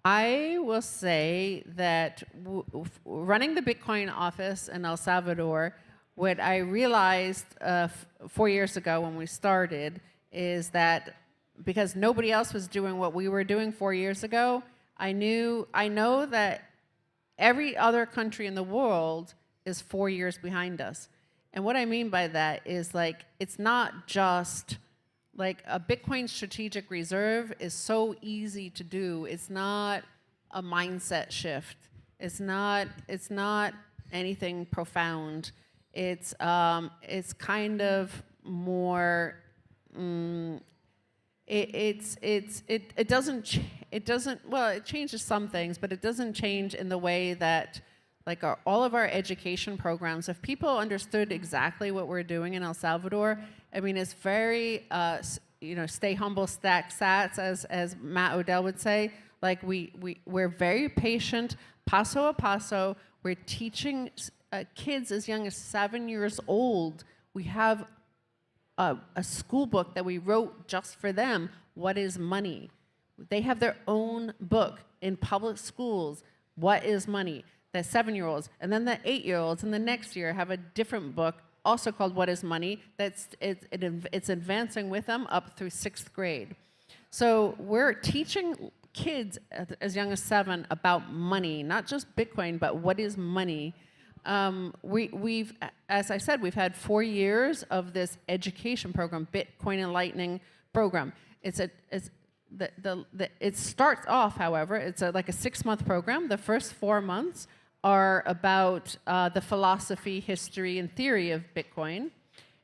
I will say that running the Bitcoin office in El Salvador, what I realized 4 years ago when we started is that because nobody else was doing what we were doing 4 years ago, I know that every other country in the world is 4 years behind us. And what I mean by that is it's not just a Bitcoin strategic reserve is so easy to do. It's not a mindset shift. It's not anything profound. It's kind of more. It changes some things, but it doesn't change in the way that all of our education programs, if people understood exactly what we're doing in El Salvador, I mean, it's very, stay humble, stack sats, as Matt Odell would say. We're very patient, paso a paso. We're teaching kids as young as 7 years old. We have a school book that we wrote just for them. What is money? They have their own book in public schools. What is money? The 7-year-olds, and then the 8-year-olds, and the next year have a different book, also called What is Money? It's advancing with them up through 6th grade. So we're teaching kids as young as 7 about money, not just Bitcoin, but what is money. We've, as I said, we've had 4 years of this education program, Bitcoin Enlightening program. It starts off, however, it's like a 6-month program. The first 4 months are about the philosophy, history, and theory of Bitcoin.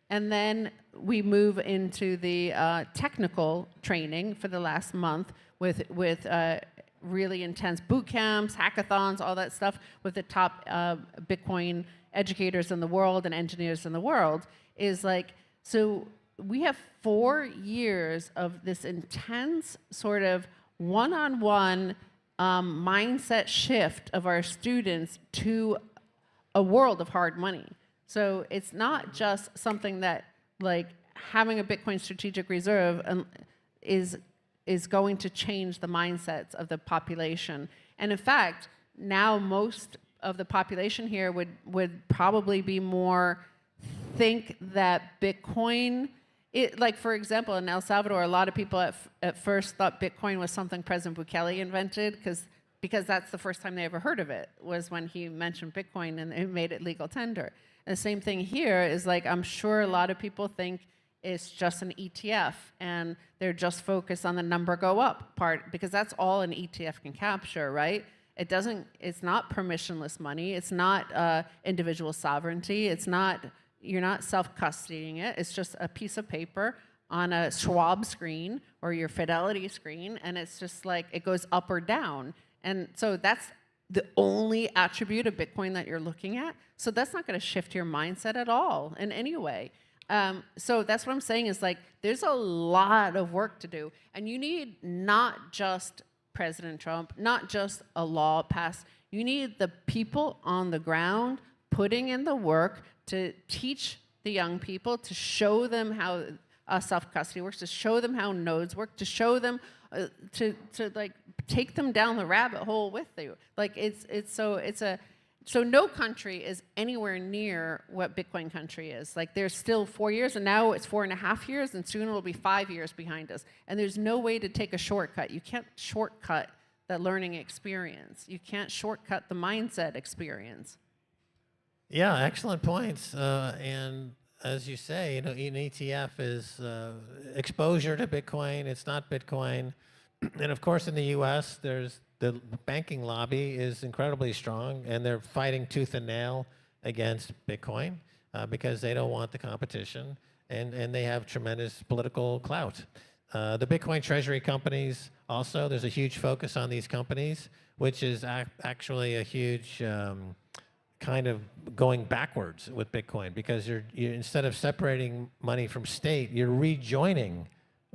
And then we move into the technical training for the last month with really intense boot camps, hackathons, all that stuff with the top Bitcoin educators in the world and engineers in the world. So we have 4 years of this intense sort of one-on-one mindset shift of our students to a world of hard money. So it's not just something that having a Bitcoin strategic reserve is going to change the mindsets of the population. And in fact, now most of the population here would probably be more think that Bitcoin, for example, in El Salvador, a lot of people at first thought Bitcoin was something President Bukele invented because that's the first time they ever heard of it, was when he mentioned Bitcoin and it made it legal tender. And the same thing here is I'm sure a lot of people think it's just an ETF and they're just focused on the number go up part because that's all an ETF can capture, right? It's not permissionless money. It's not individual sovereignty. You're not self-custodying it. It's just a piece of paper on a Schwab screen or your Fidelity screen, and it's just it goes up or down. And so that's the only attribute of Bitcoin that you're looking at. So that's not going to shift your mindset at all in any way. So that's what I'm saying is there's a lot of work to do, and you need not just President Trump, not just a law passed. You need the people on the ground putting in the work to teach the young people, to show them how self-custody works, to show them how nodes work, to show them, to like take them down the rabbit hole with you. Like so no country is anywhere near what Bitcoin country is. Like there's still 4 years, and now it's 4.5 years, and soon it'll be 5 years behind us. And there's no way to take a shortcut. You can't shortcut the learning experience. You can't shortcut the mindset experience. Yeah, excellent points. And as you say, an ETF is exposure to Bitcoin. It's not Bitcoin. And of course, in the U.S., there's the banking lobby is incredibly strong, and they're fighting tooth and nail against Bitcoin because they don't want the competition, and they have tremendous political clout. The Bitcoin treasury companies also, there's a huge focus on these companies, which is actually a huge kind of going backwards with Bitcoin, because you're instead of separating money from state, you're rejoining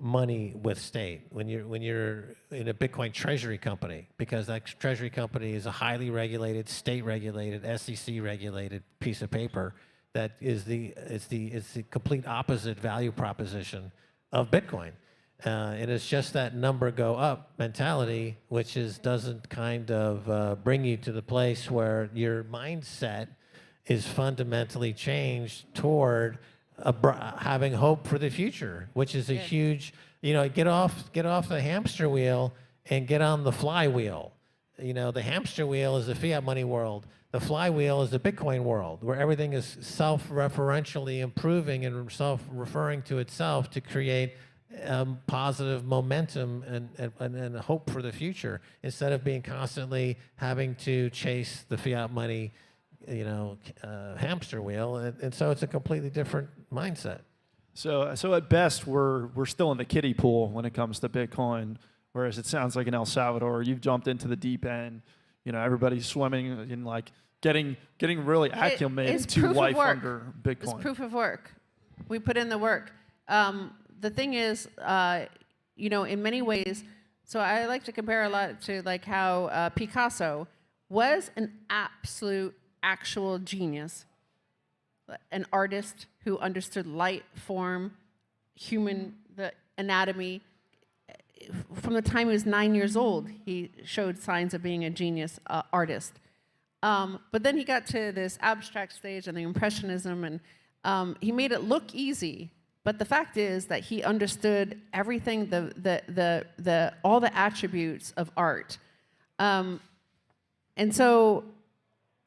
money with state when you're in a Bitcoin treasury company, because that treasury company is a highly regulated, state regulated, SEC regulated piece of paper that is the complete opposite value proposition of Bitcoin. And it's just that number go up mentality, which doesn't kind of bring you to the place where your mindset is fundamentally changed toward having hope for the future, which is a huge, get off the hamster wheel and get on the flywheel. The hamster wheel is the fiat money world. The flywheel is the Bitcoin world, where everything is self-referentially improving and self-referring to itself to create positive momentum and hope for the future, instead of being constantly having to chase the fiat money hamster wheel, and so it's a completely different mindset. So at best, we're still in the kiddie pool when it comes to Bitcoin, whereas it sounds like in El Salvador, you've jumped into the deep end. Everybody's swimming in like getting really acclimated to life under Bitcoin. It's proof of work. We put in the work. The thing is, in many ways, so I like to compare a lot to like how Picasso was an absolute actual genius, an artist who understood light, form, the anatomy. From the time he was 9 years old, he showed signs of being a genius artist. But then he got to this abstract stage and the Impressionism, and he made it look easy. But the fact is that he understood everything, all the attributes of art. And so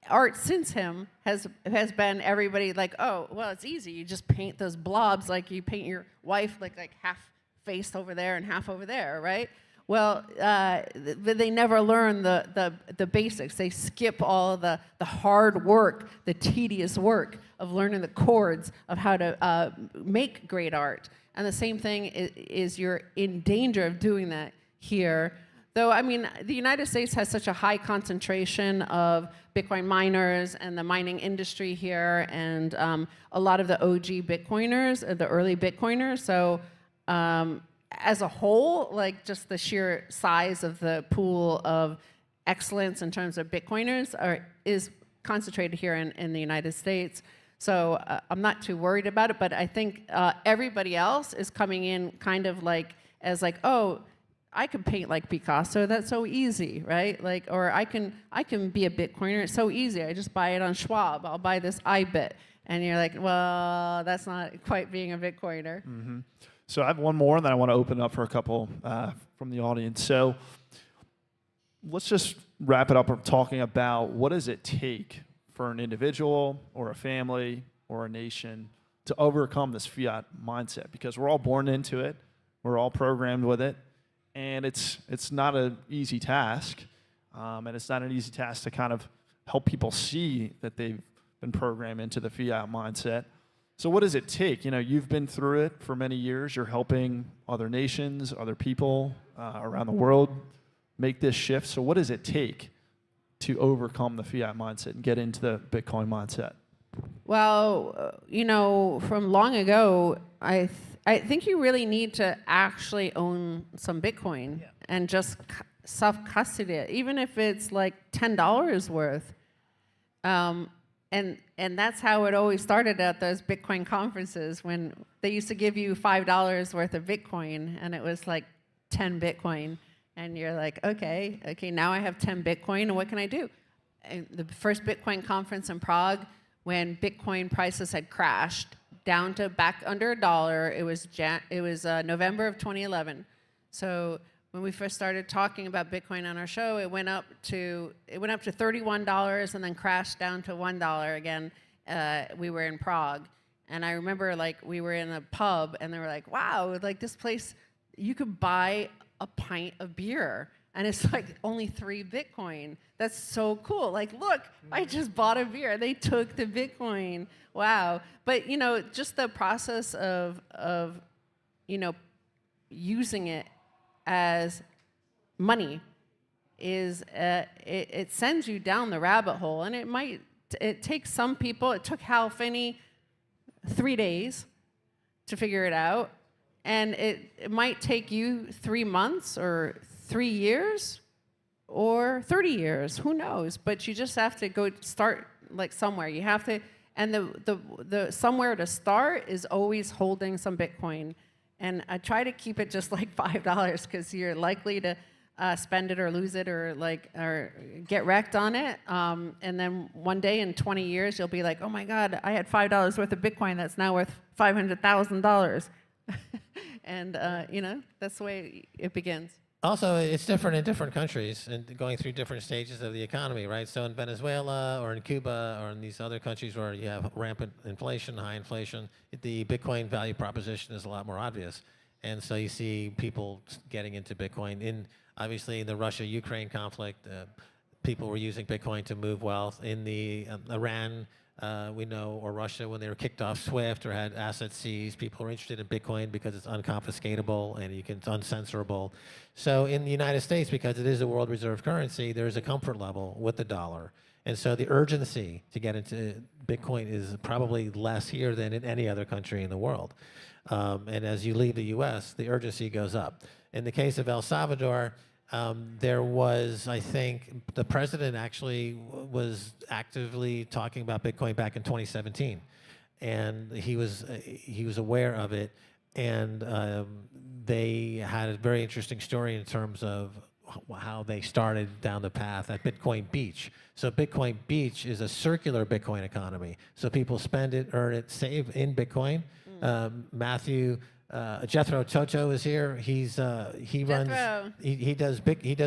art since him has been everybody like, oh, well, it's easy. You just paint those blobs like you paint your wife like half faced over there and half over there, right? Well, they never learn the basics. They skip all the hard work, the tedious work of learning the chords of how to make great art. And the same thing is you're in danger of doing that here. Though, I mean, the United States has such a high concentration of Bitcoin miners and the mining industry here, and a lot of the OG Bitcoiners, the early Bitcoiners. So as a whole, like just the sheer size of the pool of excellence in terms of Bitcoiners is concentrated here in the United States. So I'm not too worried about it, but I think everybody else is coming in kind of like as like, oh, I can paint like Picasso. That's so easy, right? Like, or I can be a Bitcoiner. It's so easy. I just buy it on Schwab. I'll buy this iBit, and you're like, well, that's not quite being a Bitcoiner. Mm-hmm. So I have one more, and then I want to open up for a couple from the audience. So let's just wrap it up talking about what does it take for an individual or a family or a nation to overcome this fiat mindset, because we're all born into it. We're all programmed with it. And it's not an easy task, and it's not an easy task to kind of help people see that they've been programmed into the fiat mindset. So what does it take? You've been through it for many years. You're helping other nations, other people around the world make this shift. So what does it take to overcome the fiat mindset and get into the Bitcoin mindset? Well, from long ago, I think you really need to actually own some Bitcoin and just self-custody it, even if it's like $10 worth. and that's how it always started at those Bitcoin conferences when they used to give you $5 worth of Bitcoin, and it was like 10 Bitcoin, and you're like, okay, now I have 10 Bitcoin, and what can I do? And the first Bitcoin conference in Prague, when Bitcoin prices had crashed down to back under $1, it was November of 2011. So when we first started talking about Bitcoin on our show, it went up to $31 and then crashed down to $1 again. We were in Prague, and I remember like we were in a pub, and they were like, "Wow, like this place, you could buy a pint of beer, and it's like only 3 Bitcoin. That's so cool! Like, look, I just bought a beer. They took the Bitcoin. Wow!" But you know, just the process of using it as money is it sends you down the rabbit hole, and it takes some people. It took Hal Finney 3 days to figure it out, and it might take you 3 months or 3 years or 30 years. Who knows? But you just have to go start like somewhere. You have to, and the somewhere to start is always holding some Bitcoin. And I try to keep it just like $5 because you're likely to spend it or lose it or get wrecked on it. And then one day in 20 years, you'll be like, oh my God, I had $5 worth of Bitcoin that's now worth $500,000. And that's the way it begins. Also, it's different in different countries and going through different stages of the economy, right? So in Venezuela or in Cuba or in these other countries where you have rampant inflation, high inflation, the Bitcoin value proposition is a lot more obvious. And so you see people getting into Bitcoin. Obviously, in the Russia-Ukraine conflict, people were using Bitcoin to move wealth. In the Iran, we know, or Russia, when they were kicked off SWIFT or had assets seized, people were interested in Bitcoin because it's unconfiscatable and it's uncensorable. So in the United States, because it is a world reserve currency, there's a comfort level with the dollar. And so the urgency to get into Bitcoin is probably less here than in any other country in the world. And as you leave the US, the urgency goes up. In the case of El Salvador, there was, I think, the president actually was actively talking about Bitcoin back in 2017, and he was aware of it, and they had a very interesting story in terms of how they started down the path at Bitcoin Beach. So Bitcoin Beach is a circular Bitcoin economy. So people spend it, earn it, save in Bitcoin. Jethro Toto is here. He does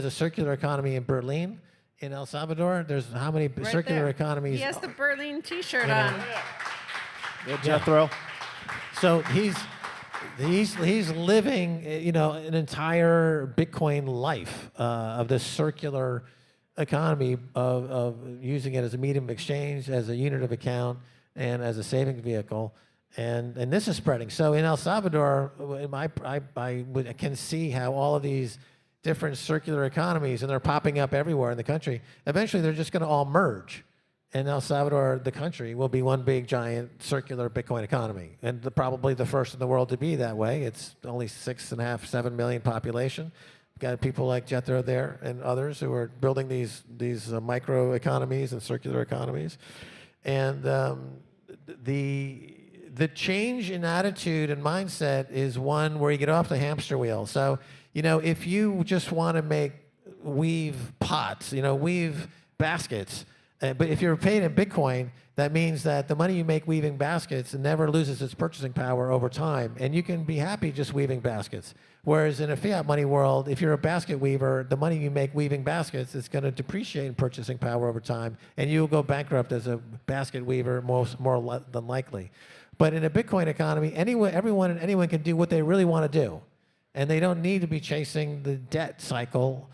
a circular economy in Berlin, in El Salvador. There's how many circular economies? He has the Berlin T-shirt on. Yeah, Jethro. So he's living, an entire Bitcoin life of this circular economy of using it as a medium of exchange, as a unit of account, and as a saving vehicle. And this is spreading. So in El Salvador, I can see how all of these different circular economies, and they're popping up everywhere in the country, eventually they're just going to all merge. And El Salvador, the country, will be one big, giant, circular Bitcoin economy. And probably the first in the world to be that way. It's only 6.5, 7 million population. We've got people like Jethro there and others who are building these micro economies and circular economies. And the change in attitude and mindset is one where you get off the hamster wheel. So, if you just want to weave pots, weave baskets, but if you're paid in Bitcoin, that means that the money you make weaving baskets never loses its purchasing power over time, and you can be happy just weaving baskets. Whereas in a fiat money world, if you're a basket weaver, the money you make weaving baskets is going to depreciate in purchasing power over time, and you'll go bankrupt as a basket weaver more than likely. But in a Bitcoin economy, everyone and anyone can do what they really want to do, and they don't need to be chasing the debt cycle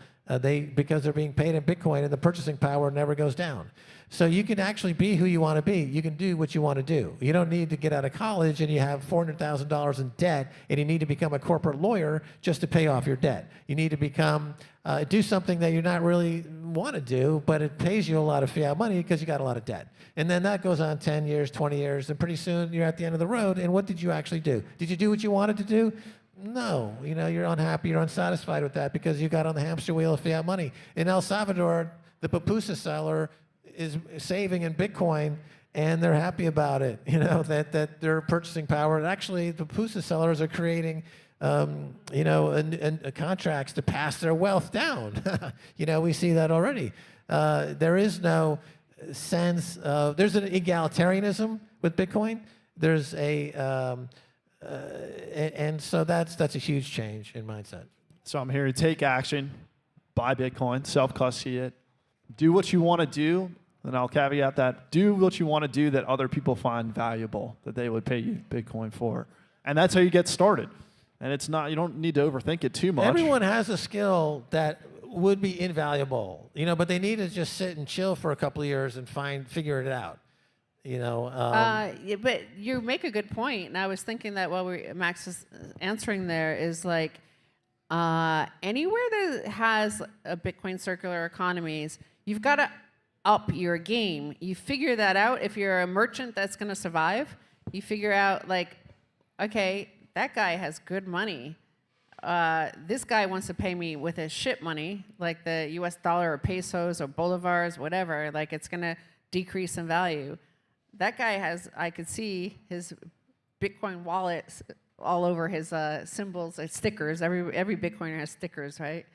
because they're being paid in Bitcoin, and the purchasing power never goes down. So you can actually be who you want to be. You can do what you want to do. You don't need to get out of college and you have $400,000 in debt and you need to become a corporate lawyer just to pay off your debt. You need to do something that you're not really want to do, but it pays you a lot of fiat money because you got a lot of debt. And then that goes on 10 years, 20 years, and pretty soon you're at the end of the road. And what did you actually do? Did you do what you wanted to do? No, you're unhappy, you're unsatisfied with that because you got on the hamster wheel of fiat money. In El Salvador, the pupusa seller is saving in Bitcoin, and they're happy about it. You know, that their purchasing power. And actually, the pusa sellers are creating, you know, contracts to pass their wealth down. You know, we see that already. There is no sense of, there's an egalitarianism with Bitcoin. There's and so that's a huge change in mindset. So I'm here to take action, buy Bitcoin, self-custody it, do what you want to do, and I'll caveat that, do what you want to do that other people find valuable, that they would pay you Bitcoin for. And that's how you get started. And it's not, you don't need to overthink it too much. Everyone has a skill that would be invaluable, you know, but they need to just sit and chill for a couple of years and figure it out. You know, yeah, but you make a good point, and I was thinking that while Max is answering there is like anywhere that has a Bitcoin circular economies, you've got to up your game. You figure that out. If you're a merchant that's going to survive, you figure out like, okay, that guy has good money. This guy wants to pay me with his shit money, like the U.S. dollar or pesos or bolivars, whatever. Like it's going to decrease in value. That guy has, I could see his Bitcoin wallets all over his symbols, stickers. Every Bitcoiner has stickers, right?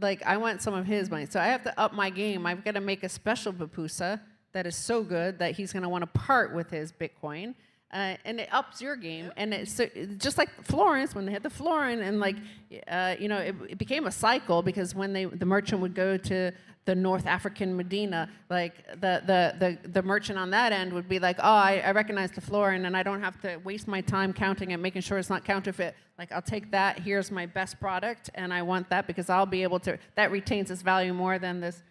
Like I want some of his money. So I have to up my game. I've got to make a special Papusa that is so good that he's going to want to part with his Bitcoin. And it ups your game. And it's just like Florence, when they had the florin, and like, you know, it became a cycle because when the merchant would go to the North African Medina, like the merchant on that end would be like, oh, I recognize the florin and I don't have to waste my time counting it, making sure it's not counterfeit. Like I'll take that, here's my best product, and I want that because I'll be able to, that retains its value more than this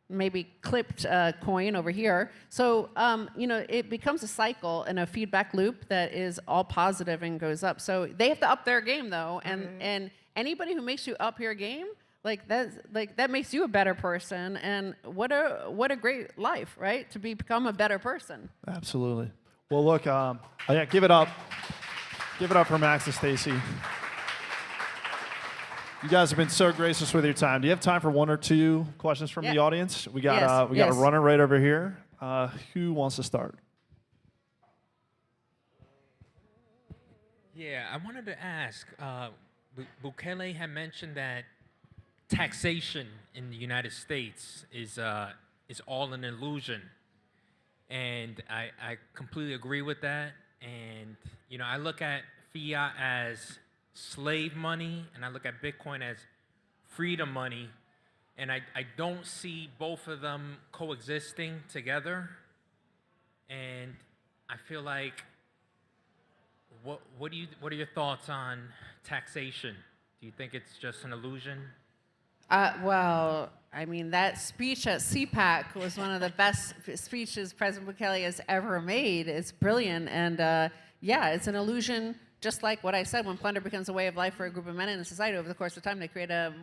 maybe clipped coin over here. So, you know, it becomes a cycle and a feedback loop that is all positive and goes up. So they have to up their game though, and anybody who makes you up your game, that makes you a better person, and what a great life, right? To become a better person. Absolutely. Well, look, yeah, give it up for Max and Stacy. You guys have been so gracious with your time. Do you have time for one or two questions from the audience? We got a runner right over here. Who wants to start? Yeah, I wanted to ask. Bukele had mentioned that taxation in the United States is all an illusion, and I completely agree with that. And you know, I look at fiat as slave money, and I look at Bitcoin as freedom money, and I don't see both of them coexisting together. And I feel like, what are your thoughts on taxation? Do you think it's just an illusion? Well, I mean, that speech at CPAC was one of the best speeches President Bukele has ever made. It's brilliant, and yeah, it's an illusion. Just like what I said, when plunder becomes a way of life for a group of men in a society, over the course of time, they create a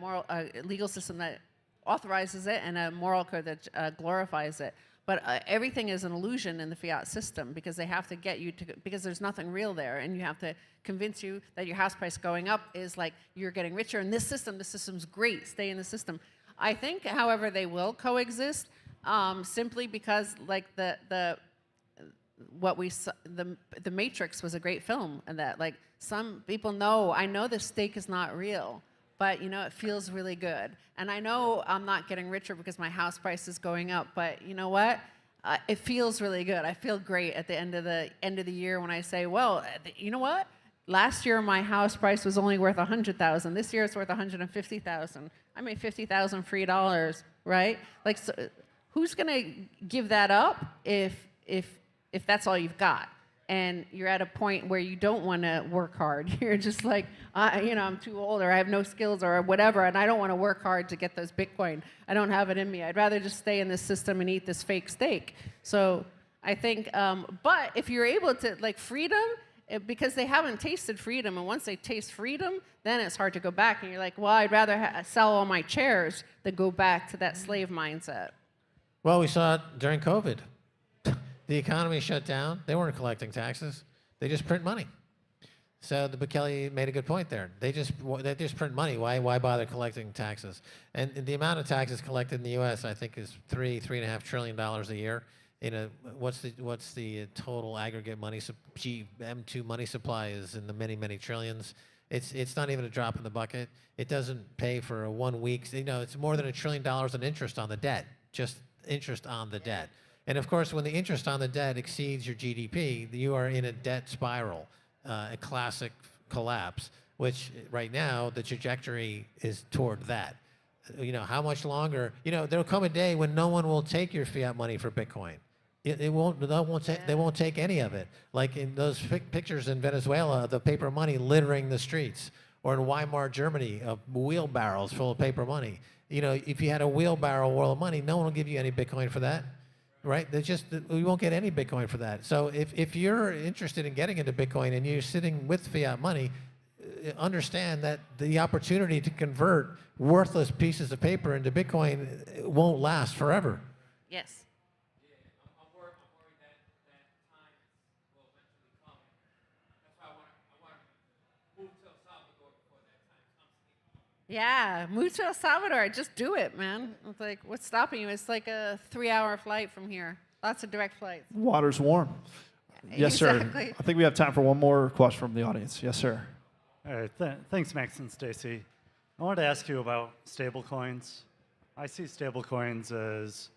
legal system that authorizes it and a moral code that glorifies it. But everything is an illusion in the fiat system because they have to get you to, because there's nothing real there, and you have to convince you that your house price going up is like you're getting richer in this system. This system's great. Stay in the system. I think, however, they will coexist simply because, like the Matrix was a great film, and that like some people know. I know the stake is not real, but you know it feels really good, and I know I'm not getting richer because my house price is going up. But you know what? It feels really good. I feel great at the end of the year when I say, well, you know what? Last year my house price was only worth $100,000. This year it's worth $150,000. I made $50,000 free dollars, right? Like, so, who's gonna give that up if that's all you've got? And you're at a point where you don't want to work hard. You're just like, you know, I'm too old, or I have no skills, or whatever, and I don't want to work hard to get those Bitcoin. I don't have it in me. I'd rather just stay in this system and eat this fake steak. So I think, but if you're able to, like, freedom, because they haven't tasted freedom, and once they taste freedom, then it's hard to go back. And you're like, well, I'd rather sell all my chairs than go back to that slave mindset. Well, we saw it during COVID. The economy shut down. They weren't collecting taxes. They just print money. So the Bukele made a good point there. They just print money. Why bother collecting taxes? And the amount of taxes collected in the U.S. I think is $3.5 trillion a year. what's the total aggregate money M2 money supply is in the many trillions. It's not even a drop in the bucket. It doesn't pay for a 1 week. It's more than $1 trillion in interest on the debt, just interest on the debt. And of course, when the interest on the debt exceeds your GDP, you are in a debt spiral, a classic collapse, which right now the trajectory is toward that. How much longer? There'll come a day when no one will take your fiat money for Bitcoin. They won't take any of it. Like in those pictures in Venezuela, the paper money littering the streets, or in Weimar, Germany, wheelbarrows full of paper money. If you had a wheelbarrow full of money, no one will give you any Bitcoin for that, right? You won't get any Bitcoin for that. So if you're interested in getting into Bitcoin and you're sitting with fiat money, understand that the opportunity to convert worthless pieces of paper into Bitcoin won't last forever. Yes. I'm worried that time will eventually come. That's why I want to move to El Salvador before that time comes. Yeah, move to El Salvador. Just do it, man. It's like, what's stopping you? It's like a 3-hour flight from here. Lots of direct flights. Water's warm. Yes, Exactly. sir. I think we have time for one more question from the audience. Yes, sir. All right, thanks, Max and Stacy. I wanted to ask you about stablecoins. I see stablecoins as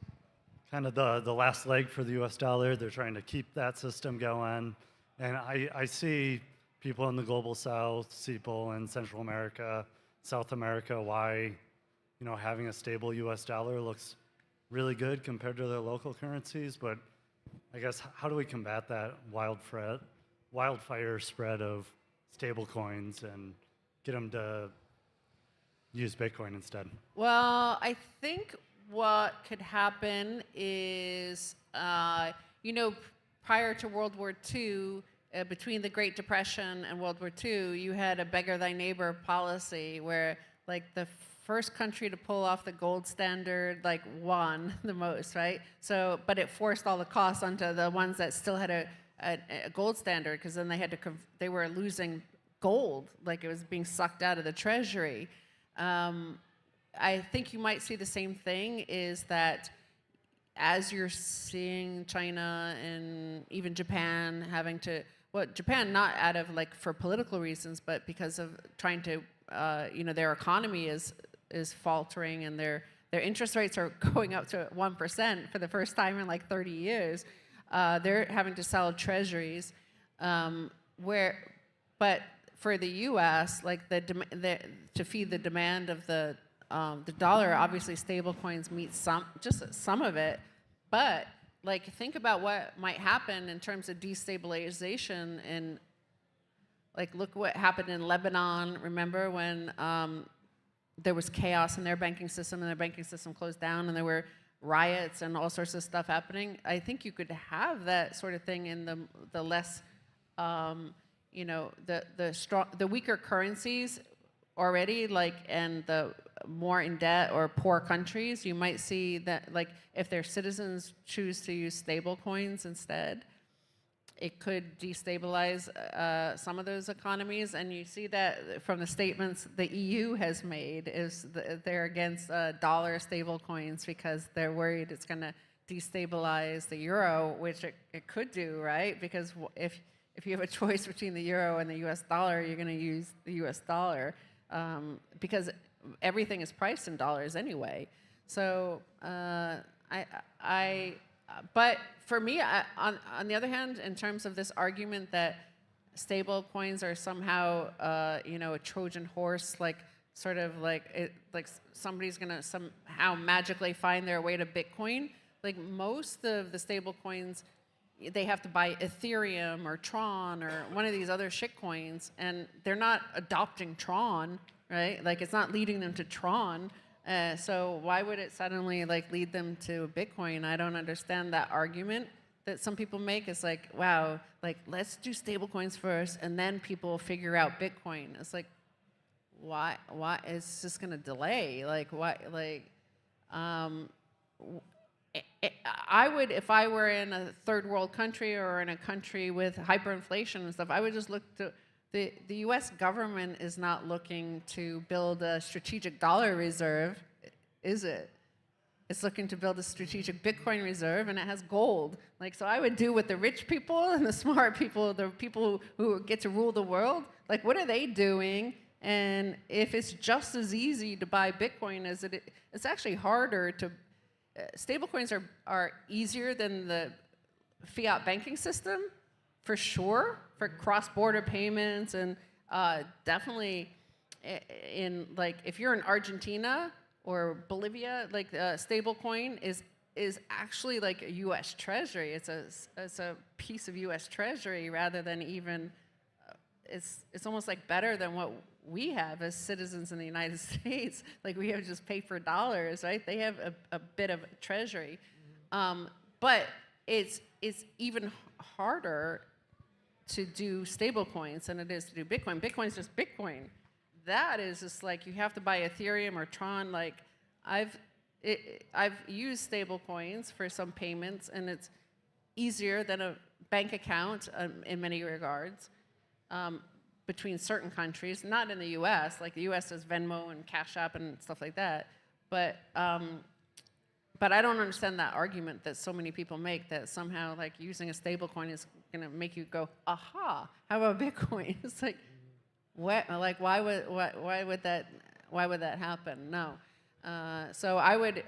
kind of the last leg for the U.S. dollar. They're trying to keep that system going. And I see people in the global south, people in Central America, South America, why having a stable U.S. dollar looks really good compared to their local currencies. But I guess, how do we combat that wildfire spread of stable coins and get them to use Bitcoin instead? Well, I think what could happen is, prior to World War II, between the Great Depression and World War II, you had a beggar thy neighbor policy where, like, the first country to pull off the gold standard, like, won the most, right? So, but it forced all the costs onto the ones that still had a gold standard, because then they were losing gold, like it was being sucked out of the treasury. I think you might see the same thing, is that as you're seeing China and even Japan having to, Japan not out of like for political reasons, but because of trying to, their economy is faltering and their interest rates are going up to 1% for the first time in like 30 years. They're having to sell treasuries, but for the U.S., like to feed the demand of the dollar, obviously stablecoins meet just some of it, but like think about what might happen in terms of destabilization, and like look what happened in Lebanon. Remember when there was chaos in their banking system and their banking system closed down and there were riots and all sorts of stuff happening? I think you could have that sort of thing in the less the weaker currencies already, like, and the more in debt or poor countries, you might see that, like, if their citizens choose to use stable coins instead, it could destabilize some of those economies. And you see that from the statements the EU has made, is they're against dollar stable coins because they're worried it's going to destabilize the euro, which it could do, right? Because if you have a choice between the euro and the US dollar, you're going to use the US dollar because everything is priced in dollars anyway. So but for me, on the other hand, in terms of this argument that stable coins are somehow, a Trojan horse, like sort of like somebody's going to somehow magically find their way to Bitcoin. Like most of the stable coins, they have to buy Ethereum or Tron or one of these other shit coins, and they're not adopting Tron, right? Like it's not leading them to Tron. So why would it suddenly like lead them to Bitcoin? I don't understand that argument that some people make. It's like, wow, like let's do stable coins first, and then people will figure out Bitcoin. It's like, why? It's just gonna delay. Like why? Like, I would, if I were in a third world country or in a country with hyperinflation and stuff, I would just look to the U.S. government is not looking to build a strategic dollar reserve, is it? It's looking to build a strategic Bitcoin reserve, and it has gold. Like, so I would do what the rich people and the smart people, the people who get to rule the world, like, what are they doing? And if it's just as easy to buy Bitcoin as it's actually harder to, stablecoins are easier than the fiat banking system, for sure, for cross-border payments, and definitely in, like, if you're in Argentina or Bolivia, like stablecoin is actually like a U.S. Treasury. It's a piece of U.S. Treasury rather than even. It's almost like better than what we have as citizens in the United States. Like, we have just paper dollars, right? They have a bit of Treasury, but it's even harder to do stablecoins than it is to do Bitcoin. Bitcoin's just Bitcoin. That is just like, you have to buy Ethereum or Tron. Like, I've used stable coins for some payments, and it's easier than a bank account in many regards between certain countries. Not in the U.S. Like, the U.S. has Venmo and Cash App and stuff like that. But I don't understand that argument that so many people make, that somehow, like, using a stable coin is going to make you go, aha, how about Bitcoin? It's like, what? Like, why would that happen? No. So I would,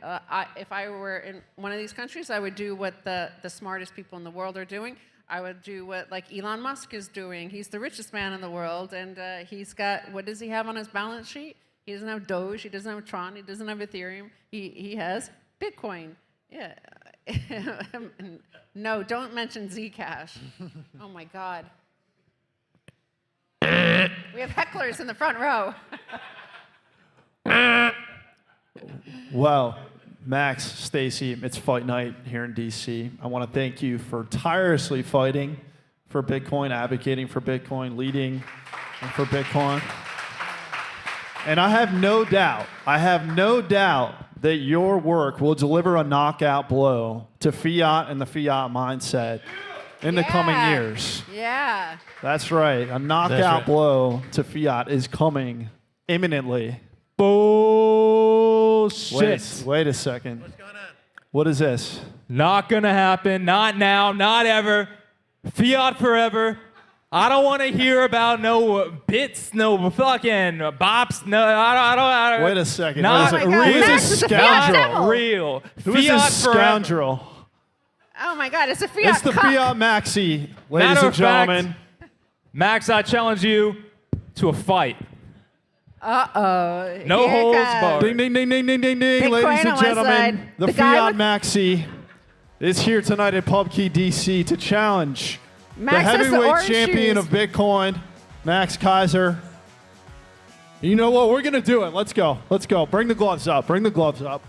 if I were in one of these countries, I would do what the smartest people in the world are doing. I would do what, like, Elon Musk is doing. He's the richest man in the world, and he's got, what does he have on his balance sheet? He doesn't have Doge, he doesn't have Tron, he doesn't have Ethereum. He has Bitcoin. Yeah. No, don't mention Zcash. Oh my God. We have hecklers in the front row. Well, Max, Stacy, it's fight night here in D.C. I want to thank you for tirelessly fighting for Bitcoin, advocating for Bitcoin, leading for Bitcoin. And I have no doubt that your work will deliver a knockout blow to fiat and the fiat mindset in the coming years. Yeah. That's right. A knockout blow to fiat is coming imminently. Bullshit. Wait a second. What's going on? What is this? Not gonna happen. Not now. Not ever. Fiat forever. I don't want to hear about no bits, no fucking bops. No, I don't. Wait a second. Not Oh my God, Who is Max this is a fiat scoundrel? devil. real. Who is Fiat this forever. scoundrel? Oh my God, it's a fiat It's the cuck. Fiat Maxi, ladies Matter and of fact, gentlemen. Max, I challenge you to a fight. Uh-oh. No Here it holds comes. barred. Ding, ding, ding, ding, ding, ding, ding. Bitcoin Ladies on and one gentlemen, side. the The guy Fiat with- Maxi is here tonight at PubKey D.C. to challenge Max the has the heavyweight orange champion shoes. of Bitcoin, Max Keiser. You know what? We're going to do it. Let's go. Let's go. Bring the gloves up. Bring the gloves up.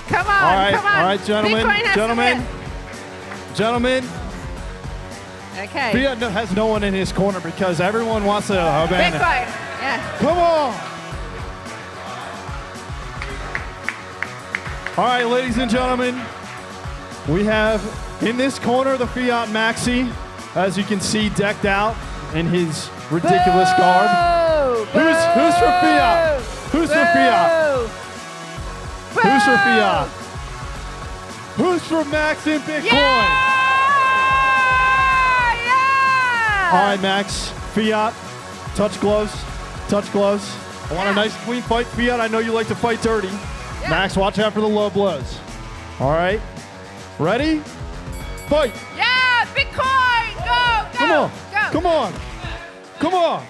Come on, All right, come on. all right, gentlemen, Bitcoin has gentlemen, to gentlemen. win. Okay. Fiat has no one in his corner because everyone wants to abandon. Bitcoin. Yeah. Come on. All right, ladies and gentlemen, we have in this corner the Fiat Maxi, as you can see, decked out in his ridiculous garb. Boo! Who's for Fiat? Who's for Fiat? Boo! Who's for Fiat? Who's for Max and Bitcoin? Yeah! Yeah! All right, Max, Fiat, touch gloves, touch gloves. I want a nice clean fight, Fiat. I know you like to fight dirty. Yeah. Max, watch out for the low blows. All right, ready? Fight. Yeah! Bitcoin! Go! Go! Come on. Go! Come on. Come on.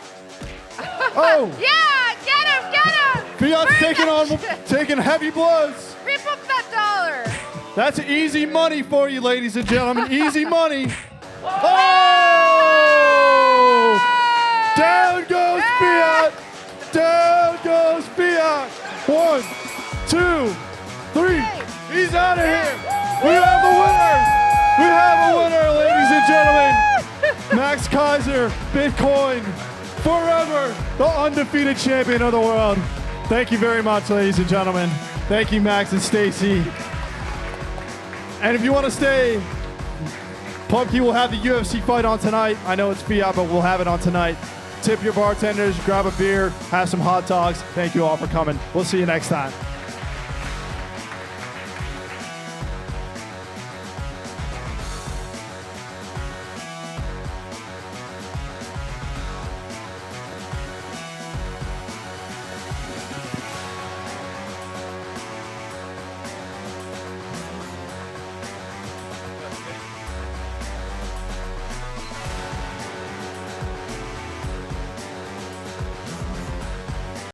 Oh, Yeah! Get him! Get him! Fiat's taking heavy blows. Rip up that dollar! That's easy money for you, ladies and gentlemen. Easy money. Oh! Down goes Fiat. Down goes Fiat. 1, 2, 3. He's out of here. We have a winner. We have a winner, ladies and gentlemen. Max Keiser, Bitcoin, forever the undefeated champion of the world. Thank you very much, ladies and gentlemen. Thank you, Max and Stacy. And if you want to stay PubKey will have the UFC fight on tonight. I know it's Fiat, but we'll have it on tonight. Tip your bartenders, grab a beer, have some hot dogs. Thank you all for coming. We'll see you next time.